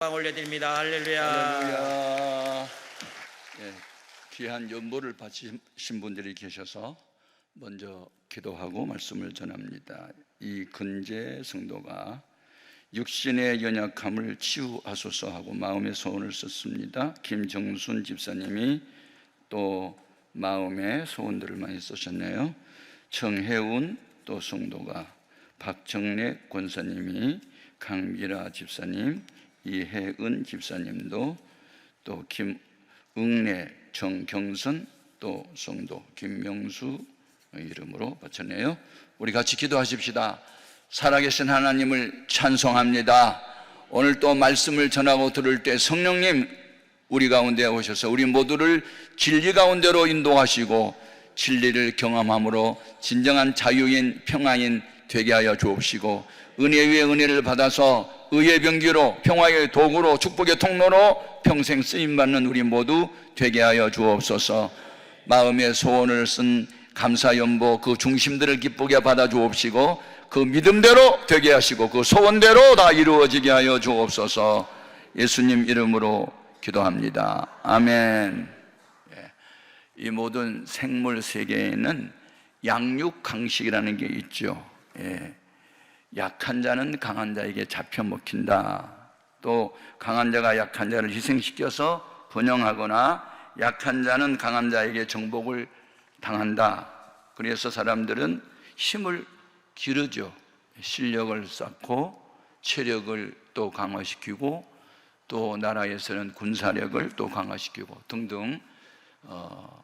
올려드립니다. 할렐루야. 할렐루야. 예, 귀한 연보를 바치신 분들이 계셔서 먼저 기도하고 말씀을 전합니다. 이 근재 성도가 육신의 연약함을 치유하소서 하고 마음의 소원을 썼습니다. 김정순 집사님이 또 마음의 소원들을 많이 쓰셨네요. 정혜운 또 성도가, 박정래 권사님이, 강미라 집사님, 이혜은 집사님도, 또 김응래, 정경선, 또 성도 김명수 이름으로 바쳤네요. 우리 같이 기도하십시다. 살아계신 하나님을 찬송합니다. 오늘 또 말씀을 전하고 들을 때 성령님 우리 가운데 오셔서 우리 모두를 진리 가운데로 인도하시고 진리를 경험함으로 진정한 자유인 평화인 되게 하여 주옵시고, 은혜 위에 은혜를 받아서 의의 병기로, 평화의 도구로, 축복의 통로로 평생 쓰임받는 우리 모두 되게 하여 주옵소서. 마음의 소원을 쓴 감사연보 그 중심들을 기쁘게 받아 주옵시고, 그 믿음대로 되게 하시고 그 소원대로 다 이루어지게 하여 주옵소서. 예수님 이름으로 기도합니다. 아멘. 이 모든 생물 세계에는 양육강식이라는 게 있죠. 약한 자는 강한 자에게 잡혀 먹힌다. 또 강한 자가 약한 자를 희생시켜서 번영하거나 약한 자는 강한 자에게 정복을 당한다. 그래서 사람들은 힘을 기르죠. 실력을 쌓고 체력을 또 강화시키고, 또 나라에서는 군사력을 또 강화시키고 등등.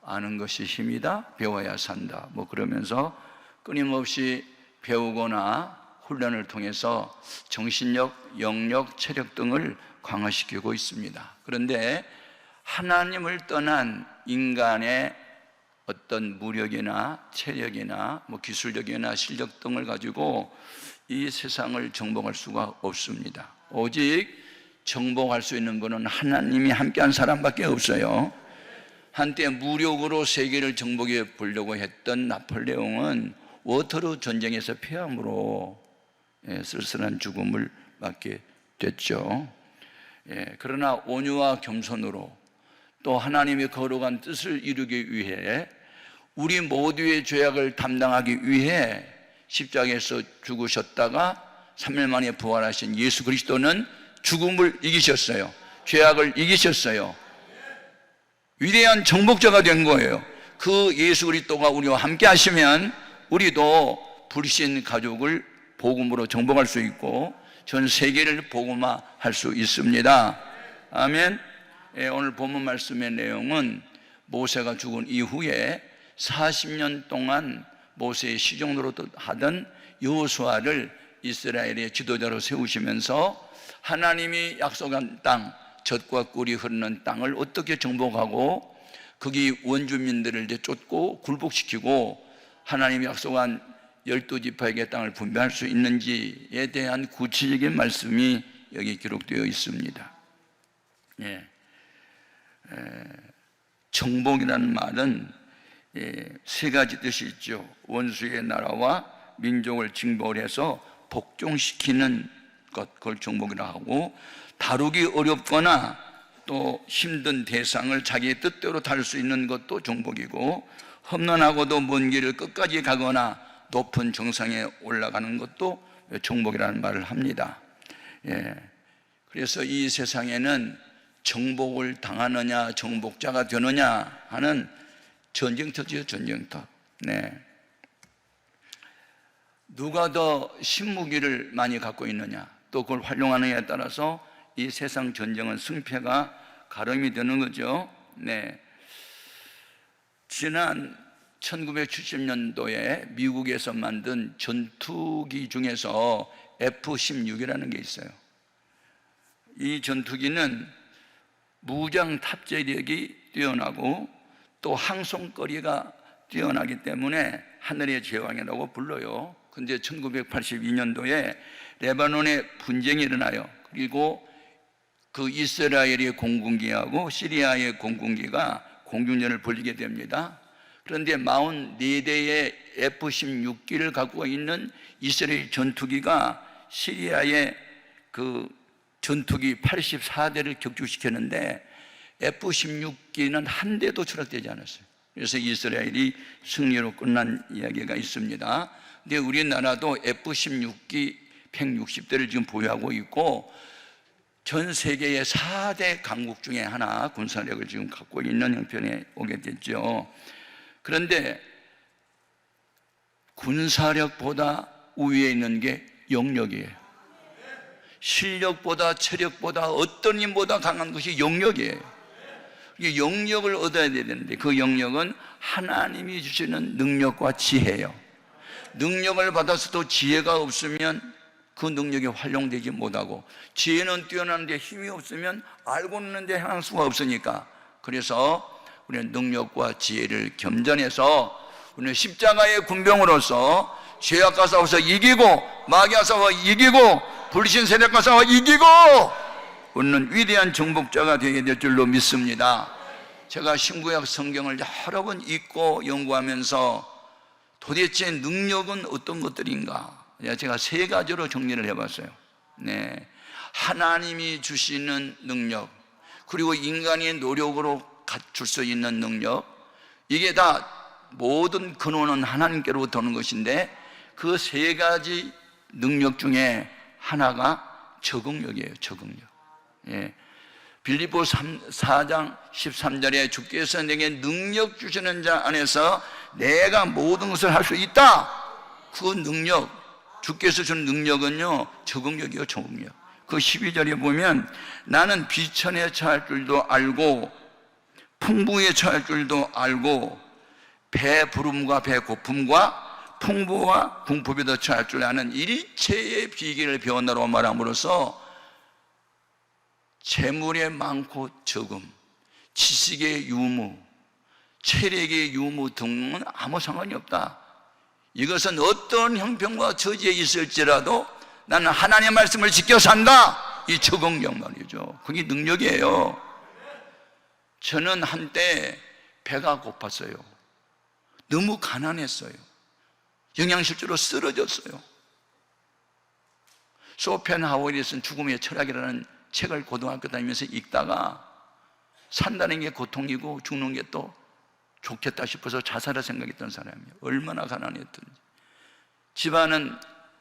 아는 것이 힘이다, 배워야 산다, 뭐 그러면서 끊임없이 배우거나 훈련을 통해서 정신력, 영력, 체력 등을 강화시키고 있습니다. 그런데 하나님을 떠난 인간의 어떤 무력이나 체력이나 뭐 기술력이나 실력 등을 가지고 이 세상을 정복할 수가 없습니다. 오직 정복할 수 있는 분은 하나님이 함께한 사람밖에 없어요. 한때 무력으로 세계를 정복해 보려고 했던 나폴레옹은 워터루 전쟁에서 패함으로 쓸쓸한 죽음을 맞게 됐죠. 그러나 온유와 겸손으로 또 하나님의 거룩한 뜻을 이루기 위해, 우리 모두의 죄악을 담당하기 위해 십자가에서 죽으셨다가 3일 만에 부활하신 예수 그리스도는 죽음을 이기셨어요. 죄악을 이기셨어요. 위대한 정복자가 된 거예요. 그 예수 그리스도가 우리와 함께 하시면 우리도 불신 가족을 복음으로 정복할 수 있고 전 세계를 복음화할 수 있습니다. 아멘. 오늘 본문 말씀의 내용은 모세가 죽은 이후에 40년 동안 모세의 시종노릇 하던 여호수아를 이스라엘의 지도자로 세우시면서 하나님이 약속한 땅, 젖과 꿀이 흐르는 땅을 어떻게 정복하고 거기 원주민들을 이제 쫓고 굴복시키고 하나님이 약속한 12지파에게 땅을 분배할 수 있는지에 대한 구체적인 말씀이 여기 기록되어 있습니다. 정복이라는 말은 세 가지 뜻이 있죠. 원수의 나라와 민족을 징벌 해서 복종시키는 것, 그걸 정복이라고 하고, 다루기 어렵거나 또 힘든 대상을 자기의 뜻대로 다룰 수 있는 것도 정복이고, 험난하고도 먼 길을 끝까지 가거나 높은 정상에 올라가는 것도 정복이라는 말을 합니다. 그래서 이 세상에는 정복을 당하느냐 정복자가 되느냐 하는 전쟁터죠. 전쟁터. 누가 더 신무기를 많이 갖고 있느냐, 또 그걸 활용하느냐에 따라서 이 세상 전쟁은 승패가 가름이 되는 거죠. 지난 1970년도에 미국에서 만든 전투기 중에서 F-16이라는 게 있어요. 이 전투기는 무장 탑재력이 뛰어나고 또 항송거리가 뛰어나기 때문에 하늘의 제왕이라고 불러요. 근데 1982년도에 레바논에 분쟁이 일어나요. 그리고 그 이스라엘의 공군기하고 시리아의 공군기가 공중전을 벌이게 됩니다. 그런데 44대의 F-16기를 갖고 있는 이스라엘 전투기가 시리아의 그 전투기 84대를 격추시켰는데 F-16기는 한 대도 추락되지 않았어요. 그래서 이스라엘이 승리로 끝난 이야기가 있습니다. 근데 우리나라도 F-16기 160대를 지금 보유하고 있고 전 세계의 4대 강국 중에 하나 군사력을 지금 갖고 있는 형편에 오게 됐죠. 그런데 군사력보다 우위에 있는 게 영역이에요. 실력보다 체력보다 어떤 힘보다 강한 것이 영역이에요. 영역을 얻어야 되는데 그 영역은 하나님이 주시는 능력과 지혜예요. 능력을 받아서도 지혜가 없으면 그 능력이 활용되지 못하고, 지혜는 뛰어나는데 힘이 없으면 알고 있는데 행할 수가 없으니까, 그래서 우리는 능력과 지혜를 겸전해서 우리는 십자가의 군병으로서 죄악과 싸워서 이기고, 마귀와 싸워 이기고, 불신 세력과 싸워 이기고 우리는 위대한 정복자가 되게 될 줄로 믿습니다. 제가 신구약 성경을 여러 번 읽고 연구하면서 도대체 능력은 어떤 것들인가, 제가 세 가지로 정리를 해봤어요. 네, 하나님이 주시는 능력, 그리고 인간의 노력으로 갖출 수 있는 능력, 이게 다 모든 근원은 하나님께로부터 오는 것인데 그 세 가지 능력 중에 하나가 적응력이에요. 적응력. 예. 빌립보 4장 13절에 주께서 내게 능력 주시는 자 안에서 내가 모든 것을 할 수 있다. 그 능력, 주께서 주는 능력은요, 적응력이요, 적응력. 그 12절에 보면 나는 비천에 처할 줄도 알고 풍부에 처할 줄도 알고 배 부름과 배 고픔과 풍부와 궁핍에도 처할 줄 아는 일체의 비결을 배웠나로 말함으로써 재물의 많고 적음, 지식의 유무, 체력의 유무 등은 아무 상관이 없다. 이것은 어떤 형편과 처지에 있을지라도 나는 하나님의 말씀을 지켜 산다. 이 적응력 말이죠. 그게 능력이에요. 저는 한때 배가 고팠어요. 너무 가난했어요. 영양실조로 쓰러졌어요. 쇼펜하우어에 쓴 죽음의 철학이라는 책을 고등학교 다니면서 읽다가 산다는 게 고통이고 죽는 게 또 좋겠다 싶어서 자살할 생각했던 사람이에요. 얼마나 가난했던지. 집안은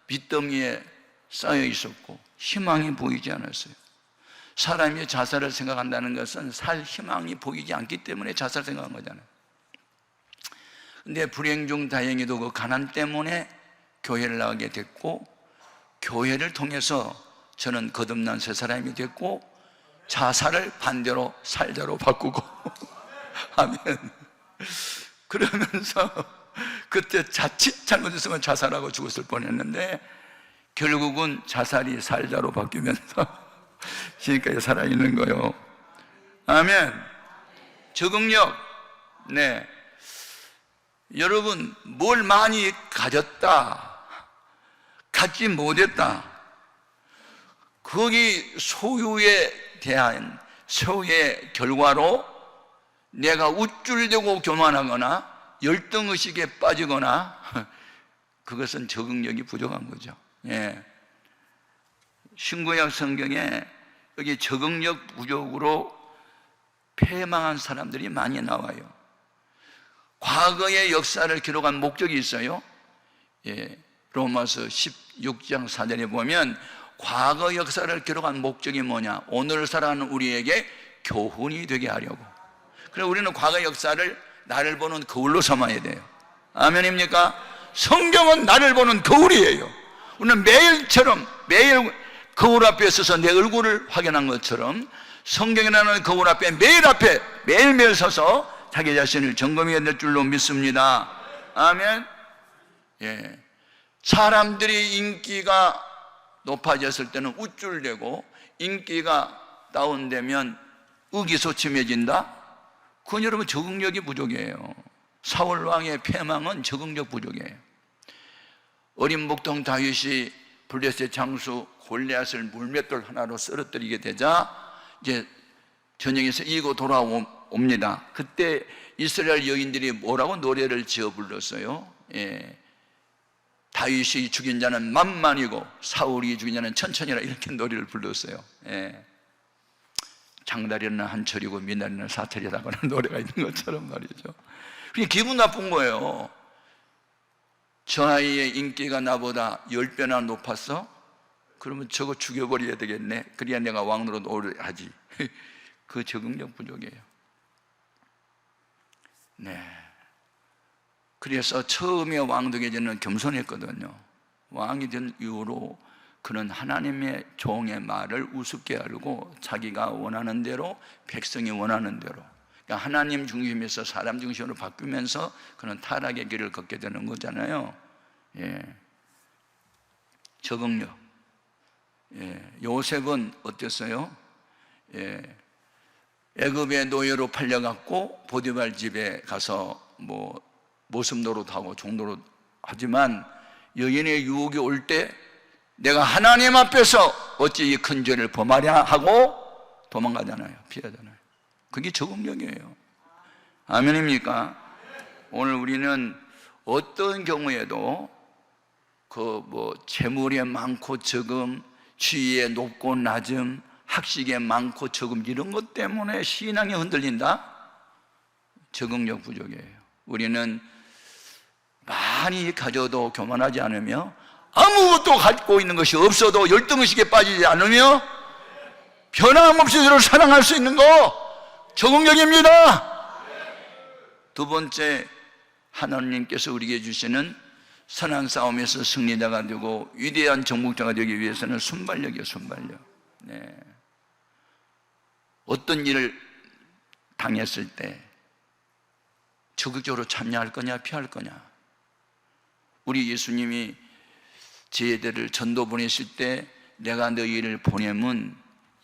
빚더미에 쌓여 있었고 희망이 보이지 않았어요. 사람이 자살을 생각한다는 것은 살 희망이 보이지 않기 때문에 자살 생각한 거잖아요. 근데 불행 중 다행히도 그 가난 때문에 교회를 나가게 됐고, 교회를 통해서 저는 거듭난 새 사람이 됐고, 자살을 반대로 살자로 바꾸고 아멘. 그러면서 그때 자칫 잘못했으면 자살하고 죽었을 뻔했는데 결국은 자살이 살자로 바뀌면서 지금까지 살아있는 거예요. 아멘. 적응력. 네, 여러분, 뭘 많이 가졌다, 갖지 못했다, 거기 소유에 대한 소유의 결과로 내가 우쭐대고 교만하거나 열등의식에 빠지거나 그것은 적응력이 부족한 거죠. 예. 신구약 성경에 여기 적응력 부족으로 패망한 사람들이 많이 나와요. 과거의 역사를 기록한 목적이 있어요. 예, 로마서 16장 4절에 보면 과거 역사를 기록한 목적이 뭐냐? 오늘 살아가는 우리에게 교훈이 되게 하려고. 그래서 우리는 과거 역사를 나를 보는 거울로 삼아야 돼요. 아멘입니까? 성경은 나를 보는 거울이에요. 우리는 매일 거울 앞에 서서 내 얼굴을 확인한 것처럼 성경이라는 거울 앞에 매일매일 서서 자기 자신을 점검해야 될 줄로 믿습니다. 아멘. 예. 사람들이 인기가 높아졌을 때는 우쭐대고 인기가 다운되면 의기소침해진다? 그건 여러분 적응력이 부족이에요. 사울왕의 패망은 적응력 부족이에요. 어린 목동 다윗이 블레셋 장수 골리앗을 물맷돌 하나로 쓰러뜨리게 되자 이제 전쟁에서 이기고 돌아옵니다. 그때 이스라엘 여인들이 뭐라고 노래를 지어 불렀어요? 예. 다윗이 죽인 자는 만만이고 사울이 죽인 자는 천천히라, 이렇게 노래를 불렀어요. 예. 장다리는 한철이고 미나리는 사철이라고 하는 노래가 있는 것처럼 말이죠. 그게 기분 나쁜 거예요. 저 아이의 인기가 나보다 10배나 높았어? 그러면 저거 죽여버려야 되겠네. 그래야 내가 왕으로 오래 하지. 그 적응력 부족이에요. 네. 그래서 처음에 왕 되기 전에는 겸손했거든요. 왕이 된 이후로 그는 하나님의 종의 말을 우습게 알고 자기가 원하는 대로, 백성이 원하는 대로, 그러니까 하나님 중심에서 사람 중심으로 바뀌면서 그는 타락의 길을 걷게 되는 거잖아요. 예. 적응력. 예. 요셉은 어땠어요? 예. 애굽의 노예로 팔려갔고 보디발 집에 가서 모습 노릇하고 종노릇 하지만 여인의 유혹이 올 때 내가 하나님 앞에서 어찌 이 큰 죄를 범하랴 하고 도망가잖아요. 피하잖아요. 그게 적응력이에요. 아멘입니까? 오늘 우리는 어떤 경우에도 재물에 많고 적음, 지위에 높고 낮음, 학식에 많고 적음, 이런 것 때문에 신앙이 흔들린다? 적응력 부족이에요. 우리는 많이 가져도 교만하지 않으며 아무것도 갖고 있는 것이 없어도 열등의식에 빠지지 않으며 변함없이 서로 사랑할 수 있는 거 적응력입니다. 두 번째, 하나님께서 우리에게 주시는 선한 싸움에서 승리자가 되고 위대한 정복자가 되기 위해서는 순발력이에요. 순발력. 네. 어떤 일을 당했을 때 적극적으로 참여할 거냐 피할 거냐. 우리 예수님이 제자들을 전도 보내실 때 내가 너희를 보내면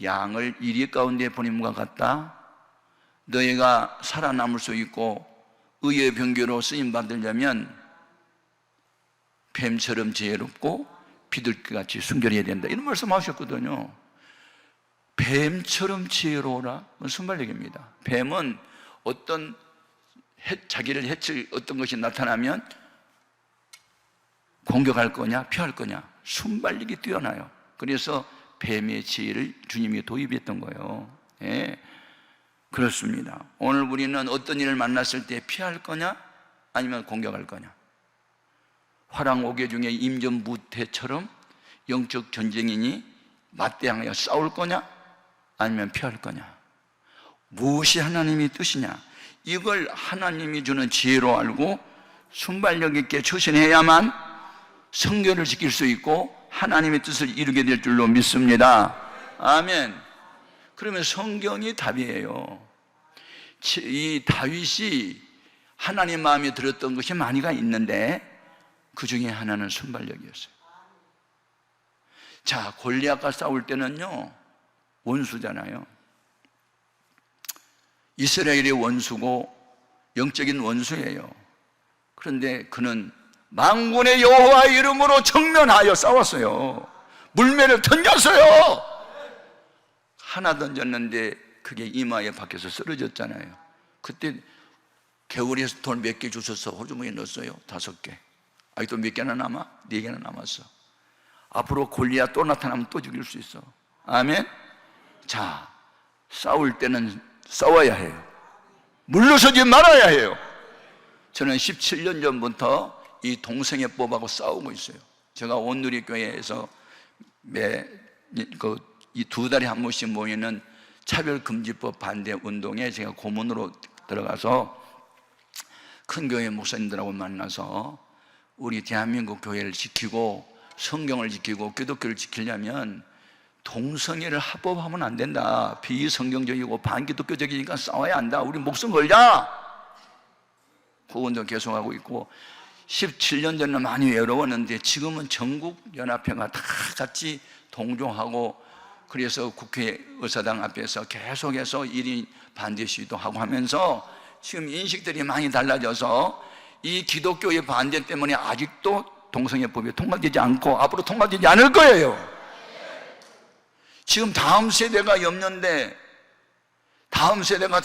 양을 이리 가운데 보냄과 같다. 너희가 살아남을 수 있고 의의 병기로 쓰임 받으려면 뱀처럼 지혜롭고 비둘기같이 순결해야 된다, 이런 말씀하셨거든요. 뱀처럼 지혜로워라, 순발력입니다. 뱀은 어떤 자기를 해칠 어떤 것이 나타나면 공격할 거냐 피할 거냐, 순발력이 뛰어나요. 그래서 뱀의 지혜를 주님이 도입했던 거예요. 예, 그렇습니다. 오늘 우리는 어떤 일을 만났을 때 피할 거냐 아니면 공격할 거냐, 화랑오개 중에 임전무태처럼 영적 전쟁이니 맞대항하여 싸울 거냐 아니면 피할 거냐, 무엇이 하나님의 뜻이냐, 이걸 하나님이 주는 지혜로 알고 순발력 있게 처신해야만 성결을 지킬 수 있고 하나님의 뜻을 이루게 될 줄로 믿습니다. 아멘. 그러면 성경이 답이에요. 이 다윗이 하나님 마음에 들었던 것이 많이가 있는데 그 중에 하나는 순발력이었어요. 자, 골리앗과 싸울 때는요, 원수잖아요. 이스라엘의 원수고 영적인 원수예요. 그런데 그는 만군의 여호와의 이름으로 정면하여 싸웠어요. 물매를 던졌어요. 하나 던졌는데 그게 이마에 박혀서 쓰러졌잖아요. 그때 개울에서 돈 몇 개 주셔서 호주머니에 넣었어요. 5개. 아직도 몇 개나 남아? 4개나 남았어. 앞으로 골리앗 또 나타나면 또 죽일 수 있어. 아멘. 자, 싸울 때는 싸워야 해요. 물러서지 말아야 해요. 저는 17년 전부터 이 동성애법하고 싸우고 있어요. 제가 온누리교회에서 이 2달에 한 번씩 모이는 차별금지법 반대 운동에 제가 고문으로 들어가서 큰 교회 목사님들하고 만나서 우리 대한민국 교회를 지키고 성경을 지키고 기독교를 지키려면 동성애를 합법하면 안 된다. 비성경적이고 반기독교적이니까 싸워야 한다. 우리 목숨 걸자. 그 운동 계속하고 있고 17년 전에는 많이 외로웠는데 지금은 전국 연합회가 다 같이 동조하고 그래서 국회의사당 앞에서 계속해서 1인 반대 시위도 하고 하면서 지금 인식들이 많이 달라져서 이 기독교의 반대 때문에 아직도 동성애법이 통과되지 않고 앞으로 통과되지 않을 거예요. 지금 다음 세대가 염려인데 다음 세대가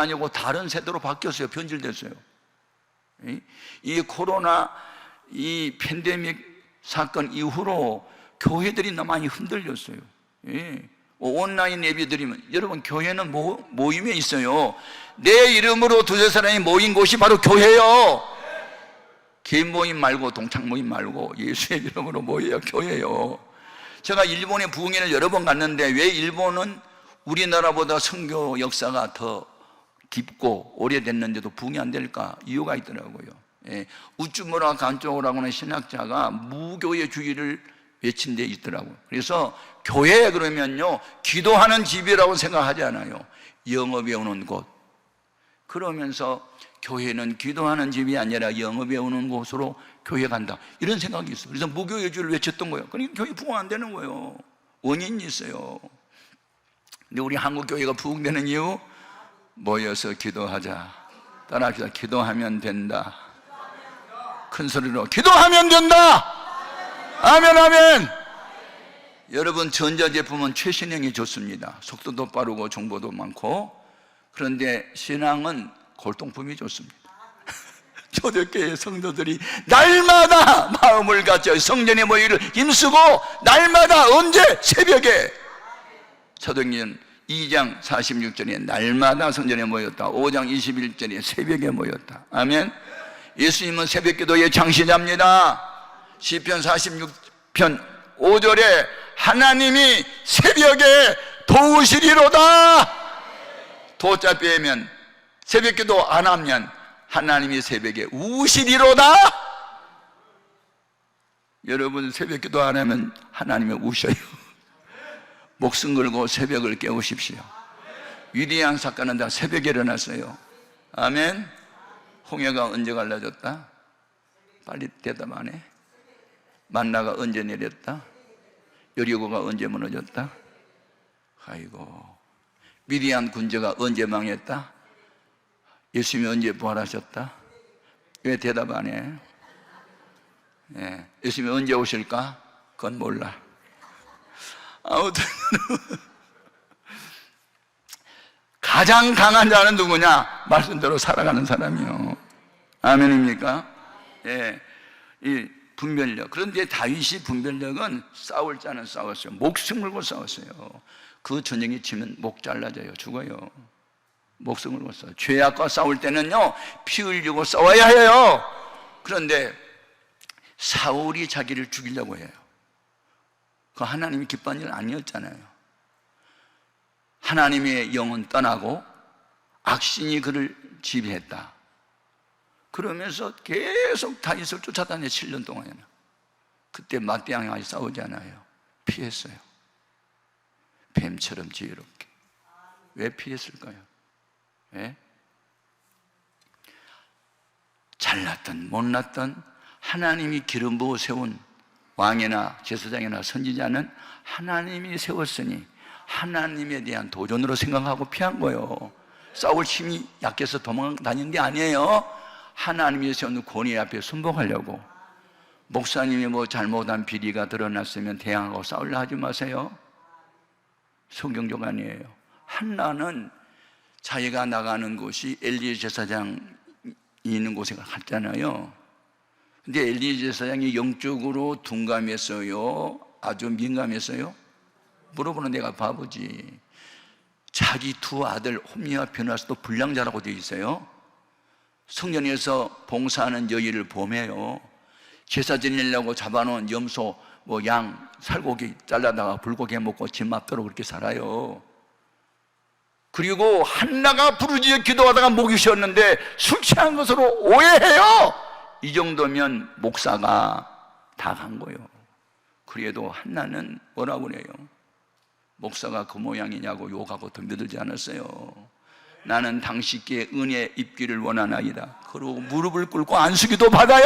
아니고 다른 세대로 바뀌었어요. 변질됐어요. 이 코로나 이 팬데믹 사건 이후로 교회들이 너무 많이 흔들렸어요. 예. 온라인 예배드리면, 여러분 교회는 모임에 있어요. 내 이름으로 두세 사람이 모인 곳이 바로 교회요. 개인 모임 말고 동창 모임 말고 예수의 이름으로 모여야 교회요. 제가 일본에 부흥회를 여러 번 갔는데 왜 일본은 우리나라보다 선교 역사가 더 깊고 오래됐는데도 부흥이 안 될까? 이유가 있더라고요. 예. 우쭈무라 간초라고 하는 신학자가 무교회주의를 외친 데 있더라고요. 그래서 교회 그러면요, 기도하는 집이라고 생각하지 않아요. 영어 배우는 곳. 그러면서 교회는 기도하는 집이 아니라 영어 배우는 곳으로 교회 간다, 이런 생각이 있어요. 그래서 무교회주의를 외쳤던 거예요. 그러니까 교회 부흥 안 되는 거예요. 원인이 있어요. 근데 우리 한국 교회가 부흥되는 이유, 모여서 기도하자. 따라합시다. 기도하면 된다. 큰 소리로 기도하면 된다. 아멘, 아멘. 여러분, 전자제품은 최신형이 좋습니다. 속도도 빠르고 정보도 많고. 그런데 신앙은 골동품이 좋습니다. 초대교회 성도들이 날마다 마음을 갖춰 성전에 모이기를 힘쓰고, 날마다 언제? 새벽에. 사도행전 2장 46절에 날마다 성전에 모였다. 5장 21절에 새벽에 모였다. 아멘. 예수님은 새벽기도의 창시자입니다. 시편 46편 5절에 하나님이 새벽에 도우시리로다. 도자 빼면, 새벽기도 안 하면 하나님이 새벽에 우시리로다. 여러분, 새벽기도 안 하면 하나님이 우셔요. 목숨 걸고 새벽을 깨우십시오. 위대한 사건은 다 새벽에 일어났어요. 아멘. 홍해가 언제 갈라졌다? 빨리 대답 안 해. 만나가 언제 내렸다? 여리고가 언제 무너졌다? 아이고. 미디안 군대가 언제 망했다? 예수님이 언제 부활하셨다? 왜 대답 안 해? 예. 예수님이 언제 오실까? 그건 몰라. 아무튼 가장 강한 자는 누구냐? 말씀대로 살아가는 사람이요. 아멘입니까? 예. 이 분별력. 그런데 다윗이 분별력은 싸울 자는 싸웠어요. 목숨 걸고 싸웠어요. 그 전쟁이 치면 목 잘라져요. 죽어요. 목숨 걸고 싸워요. 죄악과 싸울 때는요, 피 흘리고 싸워야 해요. 그런데 사울이 자기를 죽이려고 해요. 그 하나님이 기뻐한 일 아니었잖아요. 하나님의 영은 떠나고 악신이 그를 지배했다. 그러면서 계속 다윗을 쫓아다녀 7년 동안이나. 그때 맞대항하여 싸우지 않아요. 피했어요. 뱀처럼 지혜롭게. 왜 피했을까요? 왜? 잘났던 못났던 하나님이 기름 부어 세운 왕이나 제사장이나 선지자는 하나님이 세웠으니 하나님에 대한 도전으로 생각하고 피한 거예요. 싸울 힘이 약해서 도망다닌 게 아니에요. 하나님이 세운 권위 앞에 순복하려고. 목사님이 뭐 잘못한 비리가 드러났으면 대항하고 싸우려 하지 마세요. 성경적 아니에요. 한나는 자기가 나가는 곳이 엘리 제사장이 있는 곳에 갔잖아요. 근데 엘리 제사장이 영적으로 둔감했어요? 아주 민감했어요? 물어보는 내가 바보지. 자기 두 아들 홈리와 베나스도 불량자라고 되어 있어요. 성전에서 봉사하는 여인을 범해요. 제사 지내려고 잡아놓은 염소, 양, 살고기 잘라다가 불고기 해먹고 집 맘대로 그렇게 살아요. 그리고 한나가 부르짖어 기도하다가 목이 쉬었는데 술 취한 것으로 오해해요. 이 정도면 목사가 다 간 거예요. 그래도 한나는 뭐라고 그래요? 목사가 그 모양이냐고 욕하고 덤벼들지 않았어요. 나는 당신께 은혜 입기를 원하나이다. 그러고 무릎을 꿇고 안수기도 받아요.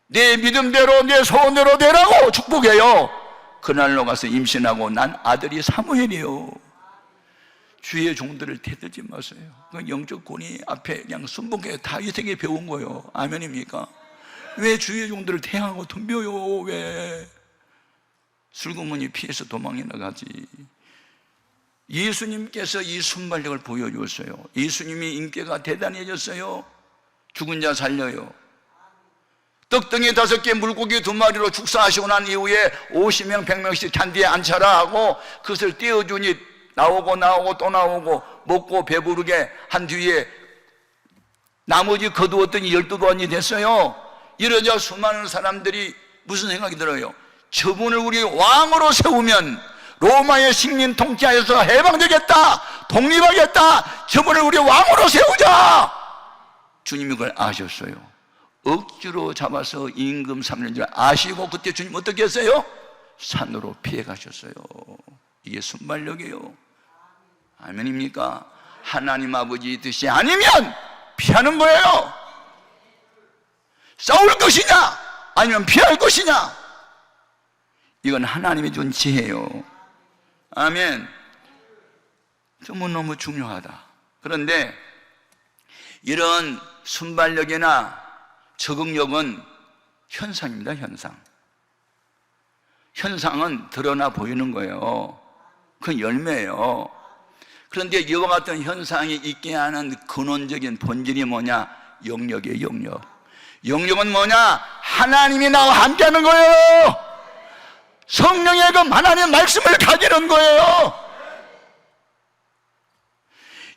내 믿음대로 내 소원대로 되라고 축복해요. 그날로 가서 임신하고 난 아들이 사무엘이에요. 주의 종들을 대들지 마세요. 그 영적 권위 앞에 그냥 순복해요. 다윗에게 배운 거예요. 아멘입니까? 왜 주의 종들을 대항하고 덤벼요? 왜? 슬그머니 피해서 도망해 나가지. 예수님께서 이 순발력을 보여주었어요. 예수님이 인격가 대단해졌어요. 죽은 자 살려요. 떡덩이 5개 물고기 2마리로 축사하시고 난 이후에 50명 100명씩 잔디에 앉혀라 하고 그것을 떼어주니 나오고 또 나오고 먹고 배부르게 한 뒤에 나머지 거두었더니 12관이 됐어요. 이러자 수많은 사람들이 무슨 생각이 들어요? 저분을 우리 왕으로 세우면 로마의 식민 통치하에서 해방되겠다, 독립하겠다, 저분을 우리 왕으로 세우자. 주님이 그걸 아셨어요. 억지로 잡아서 임금 3년째 아시고 그때 주님 어떻게 했어요? 산으로 피해 가셨어요. 이게 순발력이에요. 아멘입니까? 하나님 아버지 뜻이 아니면 피하는 거예요. 싸울 것이냐 아니면 피할 것이냐, 이건 하나님이 준 지혜예요. 아멘. 정말 너무 중요하다. 그런데 이런 순발력이나 적응력은 현상입니다. 현상은 드러나 보이는 거예요. 그건 열매예요. 그런데 이와 같은 현상이 있게 하는 근원적인 본질이 뭐냐? 영역이에요. 영역은 뭐냐? 하나님이 나와 함께하는 거예요. 성령의 그 하나님의 말씀을 가지는 거예요.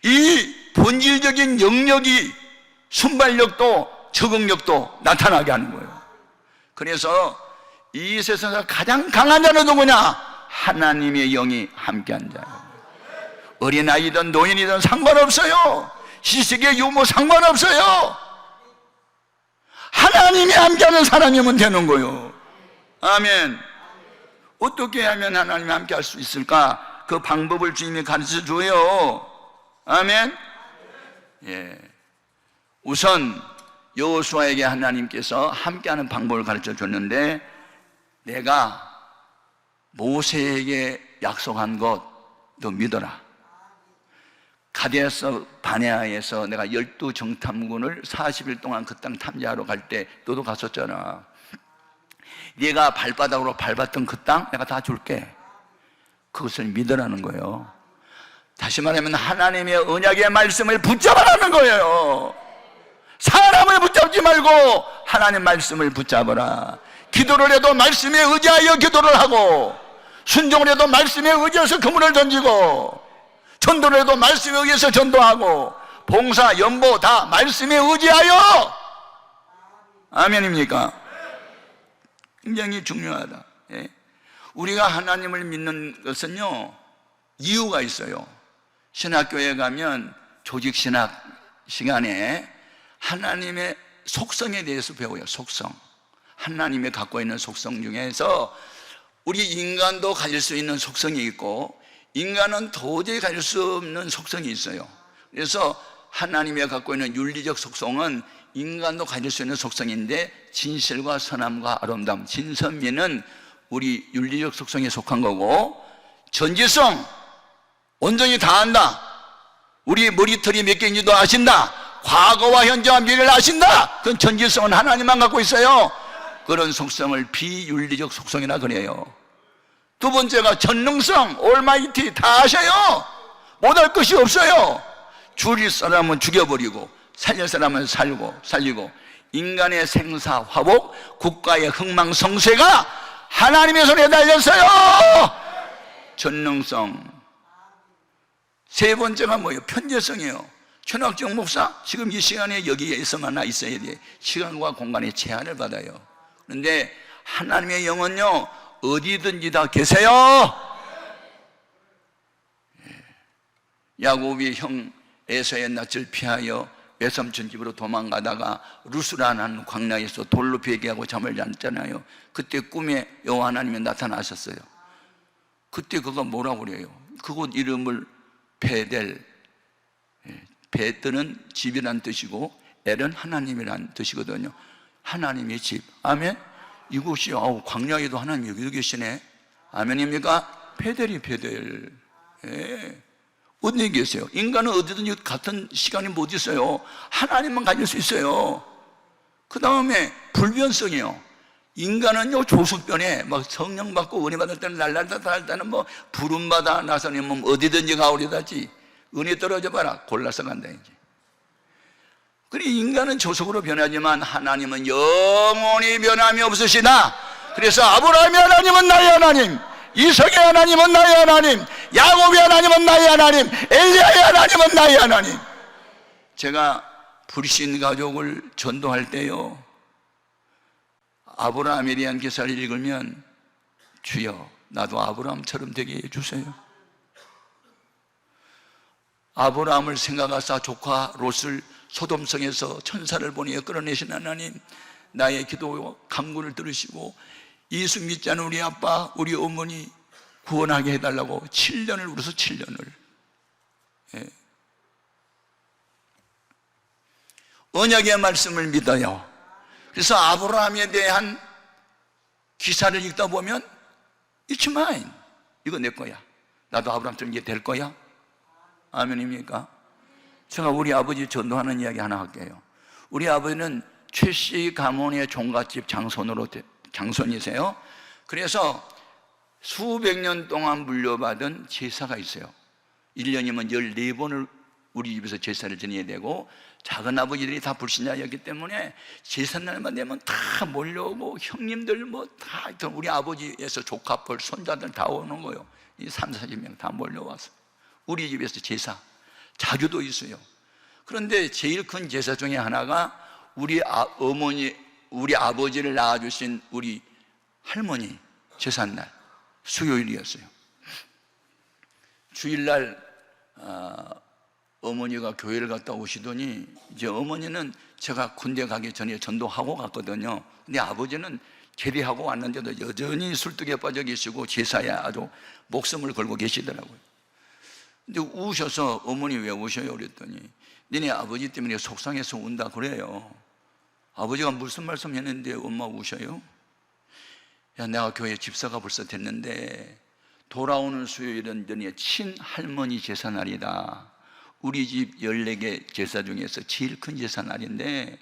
이 본질적인 영역이 순발력도 적응력도 나타나게 하는 거예요. 그래서 이 세상에서 가장 강한 자는 누구냐? 하나님의 영이 함께한 자예요. 어린아이든 노인이든 상관없어요. 시식의 유무 상관없어요. 하나님이 함께하는 사람이면 되는 거예요. 아멘. 어떻게 하면 하나님이 함께할 수 있을까? 그 방법을 주님이 가르쳐 줘요. 아멘. 예. 우선 여호수아에게 하나님께서 함께하는 방법을 가르쳐 줬는데, 내가 모세에게 약속한 것 너 믿어라. 가데스 바네아에서 내가 12정탐군을 40일 동안 그 땅 탐지하러 갈 때 너도 갔었잖아. 네가 발바닥으로 밟았던 그 땅 내가 다 줄게. 그것을 믿으라는 거예요. 다시 말하면 하나님의 언약의 말씀을 붙잡으라는 거예요. 사람을 붙잡지 말고 하나님 말씀을 붙잡아라. 기도를 해도 말씀에 의지하여 기도를 하고, 순종을 해도 말씀에 의지해서 그물을 던지고, 전도를 해도 말씀에 의해서 전도하고, 봉사, 연보 다 말씀에 의지하여. 아멘입니까? 굉장히 중요하다. 예. 우리가 하나님을 믿는 것은요, 이유가 있어요. 신학교에 가면 조직신학 시간에 하나님의 속성에 대해서 배워요. 속성. 하나님이 갖고 있는 속성 중에서 우리 인간도 가질 수 있는 속성이 있고, 인간은 도저히 가질 수 없는 속성이 있어요. 그래서 하나님이 갖고 있는 윤리적 속성은 인간도 가질 수 있는 속성인데, 진실과 선함과 아름다움, 진선미는 우리 윤리적 속성에 속한 거고, 전지성, 온전히 다 안다. 우리 머리털이 몇 개인지도 아신다. 과거와 현재와 미래를 아신다. 그건 전지성은 하나님만 갖고 있어요. 그런 속성을 비윤리적 속성이라 그래요. 두 번째가 전능성, 올마이티, 다 아셔요. 못할 것이 없어요. 죽일 사람은 죽여버리고 살릴 사람은 살리고, 인간의 생사 화복, 국가의 흥망성쇠가 하나님의 손에 달렸어요. 전능성. 세 번째가 뭐예요? 편재성이에요. 최낙정 목사, 지금 이 시간에 여기에서만 있어야 돼. 시간과 공간의 제한을 받아요. 그런데 하나님의 영은요, 어디든지 다 계세요. 야곱이 형 에서의 낯을 피하여 외삼촌 집으로 도망가다가 루스라는 광야에서 돌로 베개하고 잠을 잤잖아요. 그때 꿈에 여호와 하나님이 나타나셨어요. 그때 그거 뭐라고 그래요? 그곳 이름을 베델, 베드는 집이란 뜻이고 엘은 하나님이란 뜻이거든요. 하나님의 집. 아멘. 이곳이 광야에도 하나님이 여기 계시네. 아멘입니까? 베델이 베델. 예. 어디 계세요? 인간은 어디든지 같은 시간이 못 있어요. 하나님만 가질 수 있어요. 그 다음에 불변성이요. 인간은요, 조수변에 막 성령 받고 은혜 받을 때는 날라다 할 때는 뭐 부름 받아 나서면 어디든지 가오리다지. 은혜 떨어져 봐라. 골라서 간다 이제. 그래, 인간은 조속으로 변하지만 하나님은 영원히 변함이 없으시다. 그래서 아브라함의 하나님은 나의 하나님, 이삭의 하나님은 나의 하나님, 야곱의 하나님은 나의 하나님, 엘리야의 하나님은 나의 하나님. 제가 불신 가족을 전도할 때요, 아브라함에 대한 기사를 읽으면 주여 나도 아브라함처럼 되게 해주세요. 아브라함을 생각하사 조카 롯을 소돔성에서 천사를 보내어 끌어내신 하나님, 나의 기도 간구를 들으시고 예수 믿지 않은 우리 아빠, 우리 어머니 구원하게 해달라고 7년을 울어서 7년을. 예. 언약의 말씀을 믿어요. 그래서 아브라함에 대한 기사를 읽다 보면 It's mine, 이거 내 거야. 나도 아브라함처럼 이게 될 거야. 아멘입니까? 제가 우리 아버지 전도하는 이야기 하나 할게요. 우리 아버지는 최씨 가문의 종갓집 장손이세요. 그래서 수백 년 동안 물려받은 제사가 있어요. 1년이면 14번을 우리 집에서 제사를 지내야 되고, 작은 아버지들이 다 불신자였기 때문에 제삿날만 되면 다 몰려오고 형님들 뭐 다 우리 아버지에서 조카뻘 손자들 다 오는 거예요. 이 30-40명 다 몰려와서 우리 집에서 제사, 자주도 있어요. 그런데 제일 큰 제사 중에 하나가 우리 어머니, 우리 아버지를 낳아주신 우리 할머니 제삿날 수요일이었어요. 주일날 어머니가 교회를 갔다 오시더니, 이제 어머니는 제가 군대 가기 전에 전도하고 갔거든요. 근데 아버지는 제대하고 왔는데도 여전히 술독에 빠져 계시고 제사에 아주 목숨을 걸고 계시더라고요. 근데 우셔서 어머니 왜 우셔요? 그랬더니 니네 아버지 때문에 속상해서 운다 그래요. 아버지가 무슨 말씀 했는데 엄마 우셔요? 야, 내가 교회 집사가 벌써 됐는데 돌아오는 수요일은 너네 친할머니 제사날이다. 우리 집 14개 제사 중에서 제일 큰 제사날인데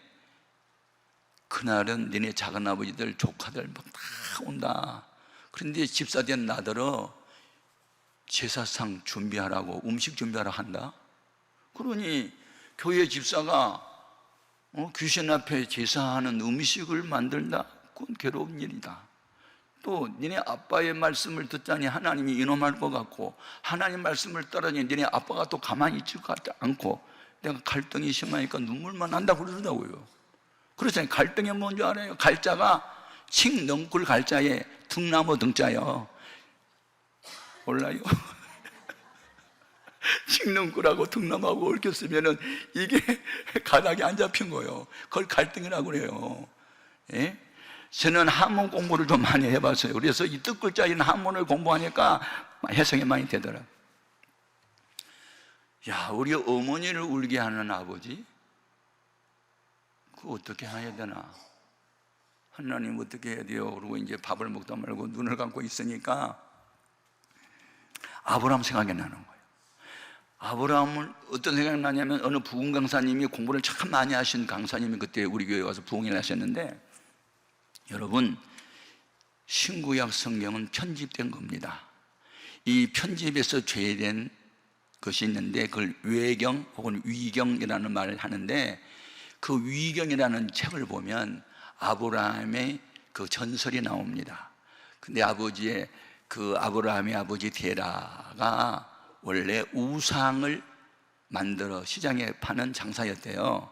그날은 너네 작은아버지들 조카들 막 다 온다. 그런데 집사된 나더러 제사상 준비하라고, 음식 준비하라 한다. 그러니 교회 집사가 귀신 앞에 제사하는 음식을 만들다? 그건 괴로운 일이다. 또 니네 아빠의 말씀을 듣자니 하나님이 이놈할 것 같고, 하나님 말씀을 따르니 니네 아빠가 또 가만히 있을 것 같지 않고, 내가 갈등이 심하니까 눈물만 난다고 그러더라고요. 그렇잖아요. 갈등이 뭔지 알아요? 갈자가 칡넝쿨 갈자에 등나무 등자요. 몰라요? 칡넝쿨하고 등나무하고 얽혔으면은 이게 가닥이 안 잡힌 거예요. 그걸 갈등이라고 그래요. 예? 저는 한문 공부를 좀 많이 해봤어요. 그래서 이 뜻글자인 한문을 공부하니까 해석이 많이 되더라. 야, 우리 어머니를 울게 하는 아버지? 그거 어떻게 해야 되나? 하나님 어떻게 해야 돼요? 그러고 이제 밥을 먹다 말고 눈을 감고 있으니까 아브라함 생각이 나는 거예요. 아브라함은 어떤 생각이 나냐면, 어느 부흥 강사님이 공부를 참 많이 하신 강사님이 그때 우리 교회에 와서 부흥을 하셨는데, 여러분, 신구약 성경은 편집된 겁니다. 이 편집에서 죄된 것이 있는데 그걸 외경 혹은 위경이라는 말을 하는데, 그 위경이라는 책을 보면 아브라함의 그 전설이 나옵니다. 근데 아브라함의 아버지 데라가 원래 우상을 만들어 시장에 파는 장사였대요.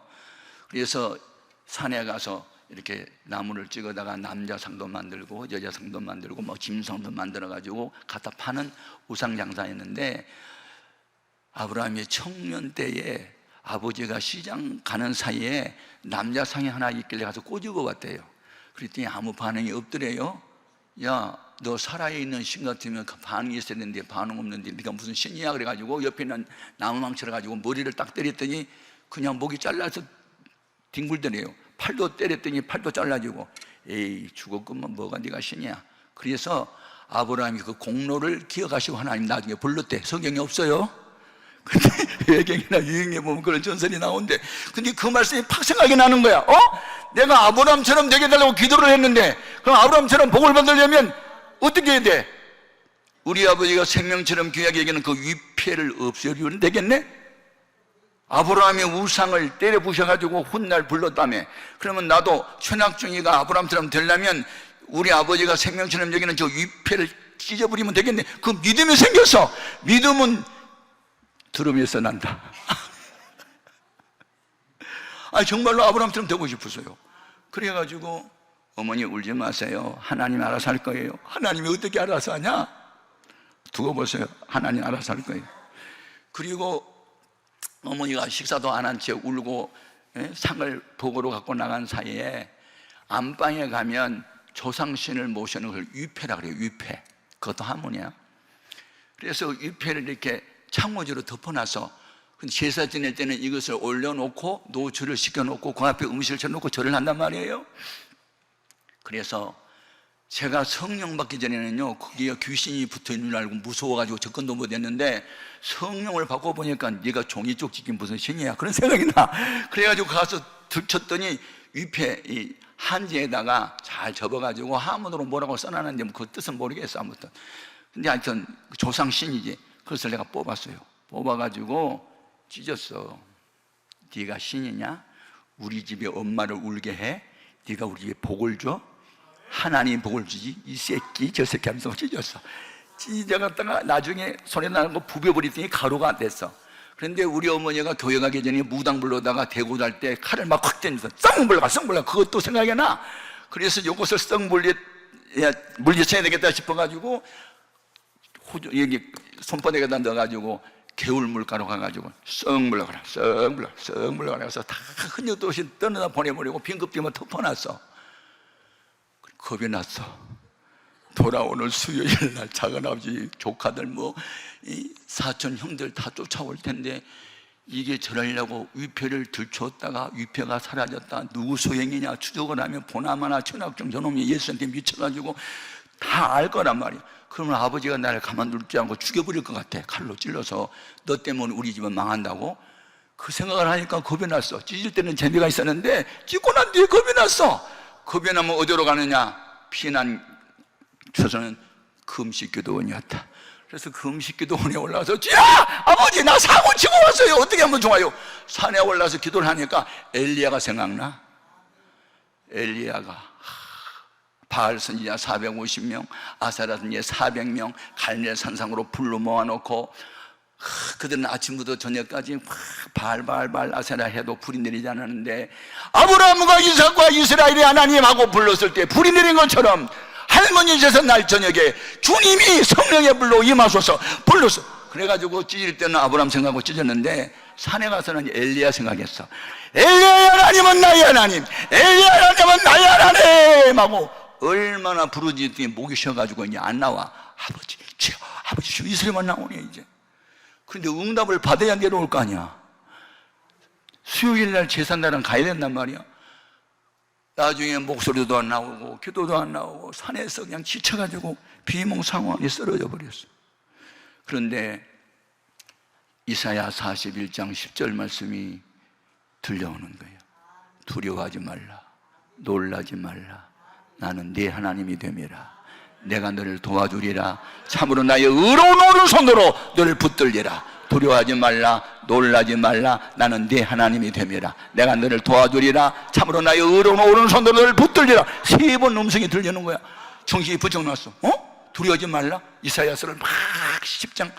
그래서 산에 가서 이렇게 나무를 찍어다가 남자상도 만들고 여자상도 만들고 뭐 짐승도 만들어 가지고 갖다 파는 우상 장사였는데, 아브라함이 청년 때에 아버지가 시장 가는 사이에 남자상이 하나 있길래 가서 꼬집어 봤대요. 그랬더니 아무 반응이 없더래요. 야, 너 살아있는 신 같으면 그 반응이 있어야 되는데 반응 없는데 네가 무슨 신이야? 그래가지고 옆에 있는 나무망치를 가지고 머리를 딱 때렸더니 그냥 목이 잘라서 뒹굴더래요. 팔도 때렸더니 팔도 잘라지고, 에이 죽었구만, 뭐가 네가 신이야? 그래서 아브라함이 그 공로를 기억하시고 하나님 나중에 불렀대. 성경에 없어요. 근데 외경이나 유행에 보면 그런 전설이 나오는데, 근데 그 말씀이 팍 생각이 나는 거야. 내가 아브라함처럼 되게 달라고 기도를 했는데, 그럼 아브라함처럼 복을 받으려면 어떻게 해야 돼? 우리 아버지가 생명처럼 귀하게 여기는 그 위패를 없애려면 되겠네? 아브라함의 우상을 때려 부셔가지고 훗날 불렀다며. 그러면 나도 최낙중이가 아브라함처럼 되려면 우리 아버지가 생명처럼 여기는 저 위패를 찢어버리면 되겠네. 그 믿음이 생겼어. 믿음은 들으면서 난다. 정말로 아브라함처럼 되고 싶었어요. 그래가지고 어머니 울지 마세요. 하나님 알아서 할 거예요. 하나님이 어떻게 알아서 하냐? 두고 보세요. 하나님 알아서 할 거예요. 그리고 어머니가 식사도 안 한 채 울고 상을 복으로 갖고 나간 사이에 안방에 가면 조상신을 모시는 걸 위패라 그래요. 위패. 그것도 한문이야. 그래서 위패를 이렇게 창호지로 덮어놔서 제사 지낼 때는 이것을 올려놓고 노출을 시켜놓고 그 앞에 음식을 쳐놓고 절을 한단 말이에요. 그래서 제가 성령 받기 전에는요, 거기에 귀신이 붙어있는 줄 알고 무서워가지고 접근도 못했는데 성령을 받고 보니까 네가 종이 쪽 지킨 무슨 신이야, 그런 생각이 나. 그래가지고 가서 들쳤더니 위패 이 한지에다가 잘 접어가지고 한문으로 뭐라고 써놨는데 그 뜻은 모르겠어 아무튼. 근데 하여튼 조상 신이지. 그래서 내가 뽑았어요. 뽑아가지고 찢었어. 네가 신이냐? 우리 집에 엄마를 울게 해? 네가 우리 집에 복을 줘? 하나님 복을 주지? 이 새끼 저 새끼 하면서 찢었어. 찢어갔다가 나중에 손에 나는 거 부벼버리더니 가루가 됐어. 그런데 우리 어머니가 교회 가기 전에 무당 불러다가 대구 달 때 칼을 막 확 던져서 썩 물러가 그것도 생각이 나. 그래서 이것을 썩 물리쳐야 되겠다 싶어가지고 여기 손바닥에다 넣어가지고 개울 물가로 가가지고 썩 물러가라 해서 다 흔적도 없이 떠나다 보내버리고 빈급기만 덮어놨어. 겁이 났어. 돌아오는 수요일 날 작은아버지 조카들 이 사촌 형들 다 쫓아올 텐데 이게 저러려고 위패를 들추었다가 위패가 사라졌다. 누구 소행이냐 추적을 하면 보나마나 천학종 저놈이 예수한테 미쳐가지고 다 알 거란 말이야. 그러면 아버지가 나를 가만둘 줄 알고 죽여버릴 것 같아. 칼로 찔러서 너 때문에 우리 집은 망한다고. 그 생각을 하니까 겁이 났어. 찢을 때는 재미가 있었는데 찢고 난 뒤에 겁이 났어. 겁이 나면 어디로 가느냐? 피난 처소는 금식기도원이었다. 그래서 금식기도원에 올라와서 야! 아버지 나 사고 치고 왔어요. 어떻게 하면 좋아요? 산에 올라서 기도를 하니까 엘리야가 생각나. 엘리야가 바알 선지자 450명, 아사라 선지자 400명 갈멜 산상으로 불러 모아놓고 그들은 아침부터 저녁까지 바알 아세라 해도 불이 내리지 않았는데 아브라함과 이삭과 이스라엘의 하나님하고 불렀을 때 불이 내린 것처럼 할머니 제사 날 저녁에 주님이 성령의 불로 임하소서 불렀어. 그래가지고 찢을 때는 아브라함 생각하고 찢었는데 산에 가서는 엘리야 생각했어. 엘리야 하나님은 나의 하나님, 엘리야 하나님은 나의 하나님 하고 얼마나 부르짖더니 목이 쉬어가지고 이제 안 나와. 아버지 주여 아버지 주여 이 소리만 나오네 이제. 그런데 응답을 받아야 내려올 거 아니야. 수요일 날 제삿날은 가야 된단 말이야. 나중에 목소리도 안 나오고 기도도 안 나오고 산에서 그냥 지쳐가지고 비몽사몽하게 쓰러져 버렸어. 그런데 이사야 41장 10절 말씀이 들려오는 거예요. 두려워하지 말라, 놀라지 말라, 나는 네 하나님이 됨이라. 내가 너를 도와주리라. 참으로 나의 의로운 오른손으로 너를 붙들리라. 두려워하지 말라, 놀라지 말라, 나는 네 하나님이 됨이라. 내가 너를 도와주리라. 참으로 나의 의로운 오른손으로 너를 붙들리라. 3번 음성이 들리는 거야. 정신이 부쩍 났어. 두려워하지 말라. 이사야서를 막 10장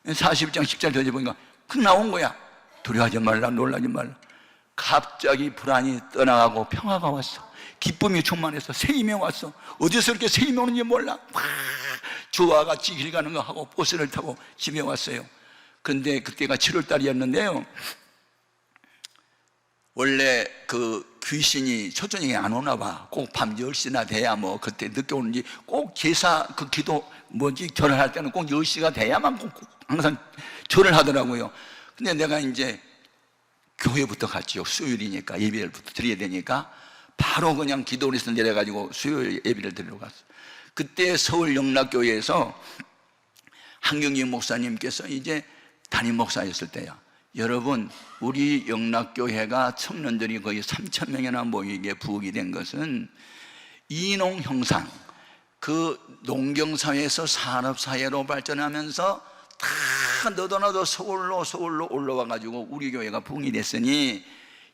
40장 10절 되어보니까 그 나온 거야. 두려워하지 말라, 놀라지 말라. 갑자기 불안이 떠나가고 평화가 왔어. 기쁨이 충만해서 새 힘이 왔어. 어디서 이렇게 새 힘이 오는지 몰라. 막 주와 같이 길 가는 거 하고 버스를 타고 집에 왔어요. 근데 그때가 7월 달이었는데요, 원래 그 귀신이 초저녁에 안 오나 봐. 꼭 밤 10시나 돼야 그때 늦게 오는지 꼭 제사 그 기도 절을 할 때는 꼭 10시가 돼야만 꼭 항상 절을 하더라고요. 근데 내가 이제 교회부터 갔지요. 수요일이니까 예배를부터 드려야 되니까 바로 그냥 기도원에서 내려가지고 수요일 예배를 드리러 갔어. 그때 서울 영락교회에서 한경희 목사님께서 이제 담임 목사였을 때야. 여러분, 우리 영락교회가 청년들이 거의 3,000명이나 모이게 부흥이 된 것은 이농 형상, 그 농경사회에서 산업사회로 발전하면서 다 너도나도 서울로 올라와가지고 우리 교회가 부흥이 됐으니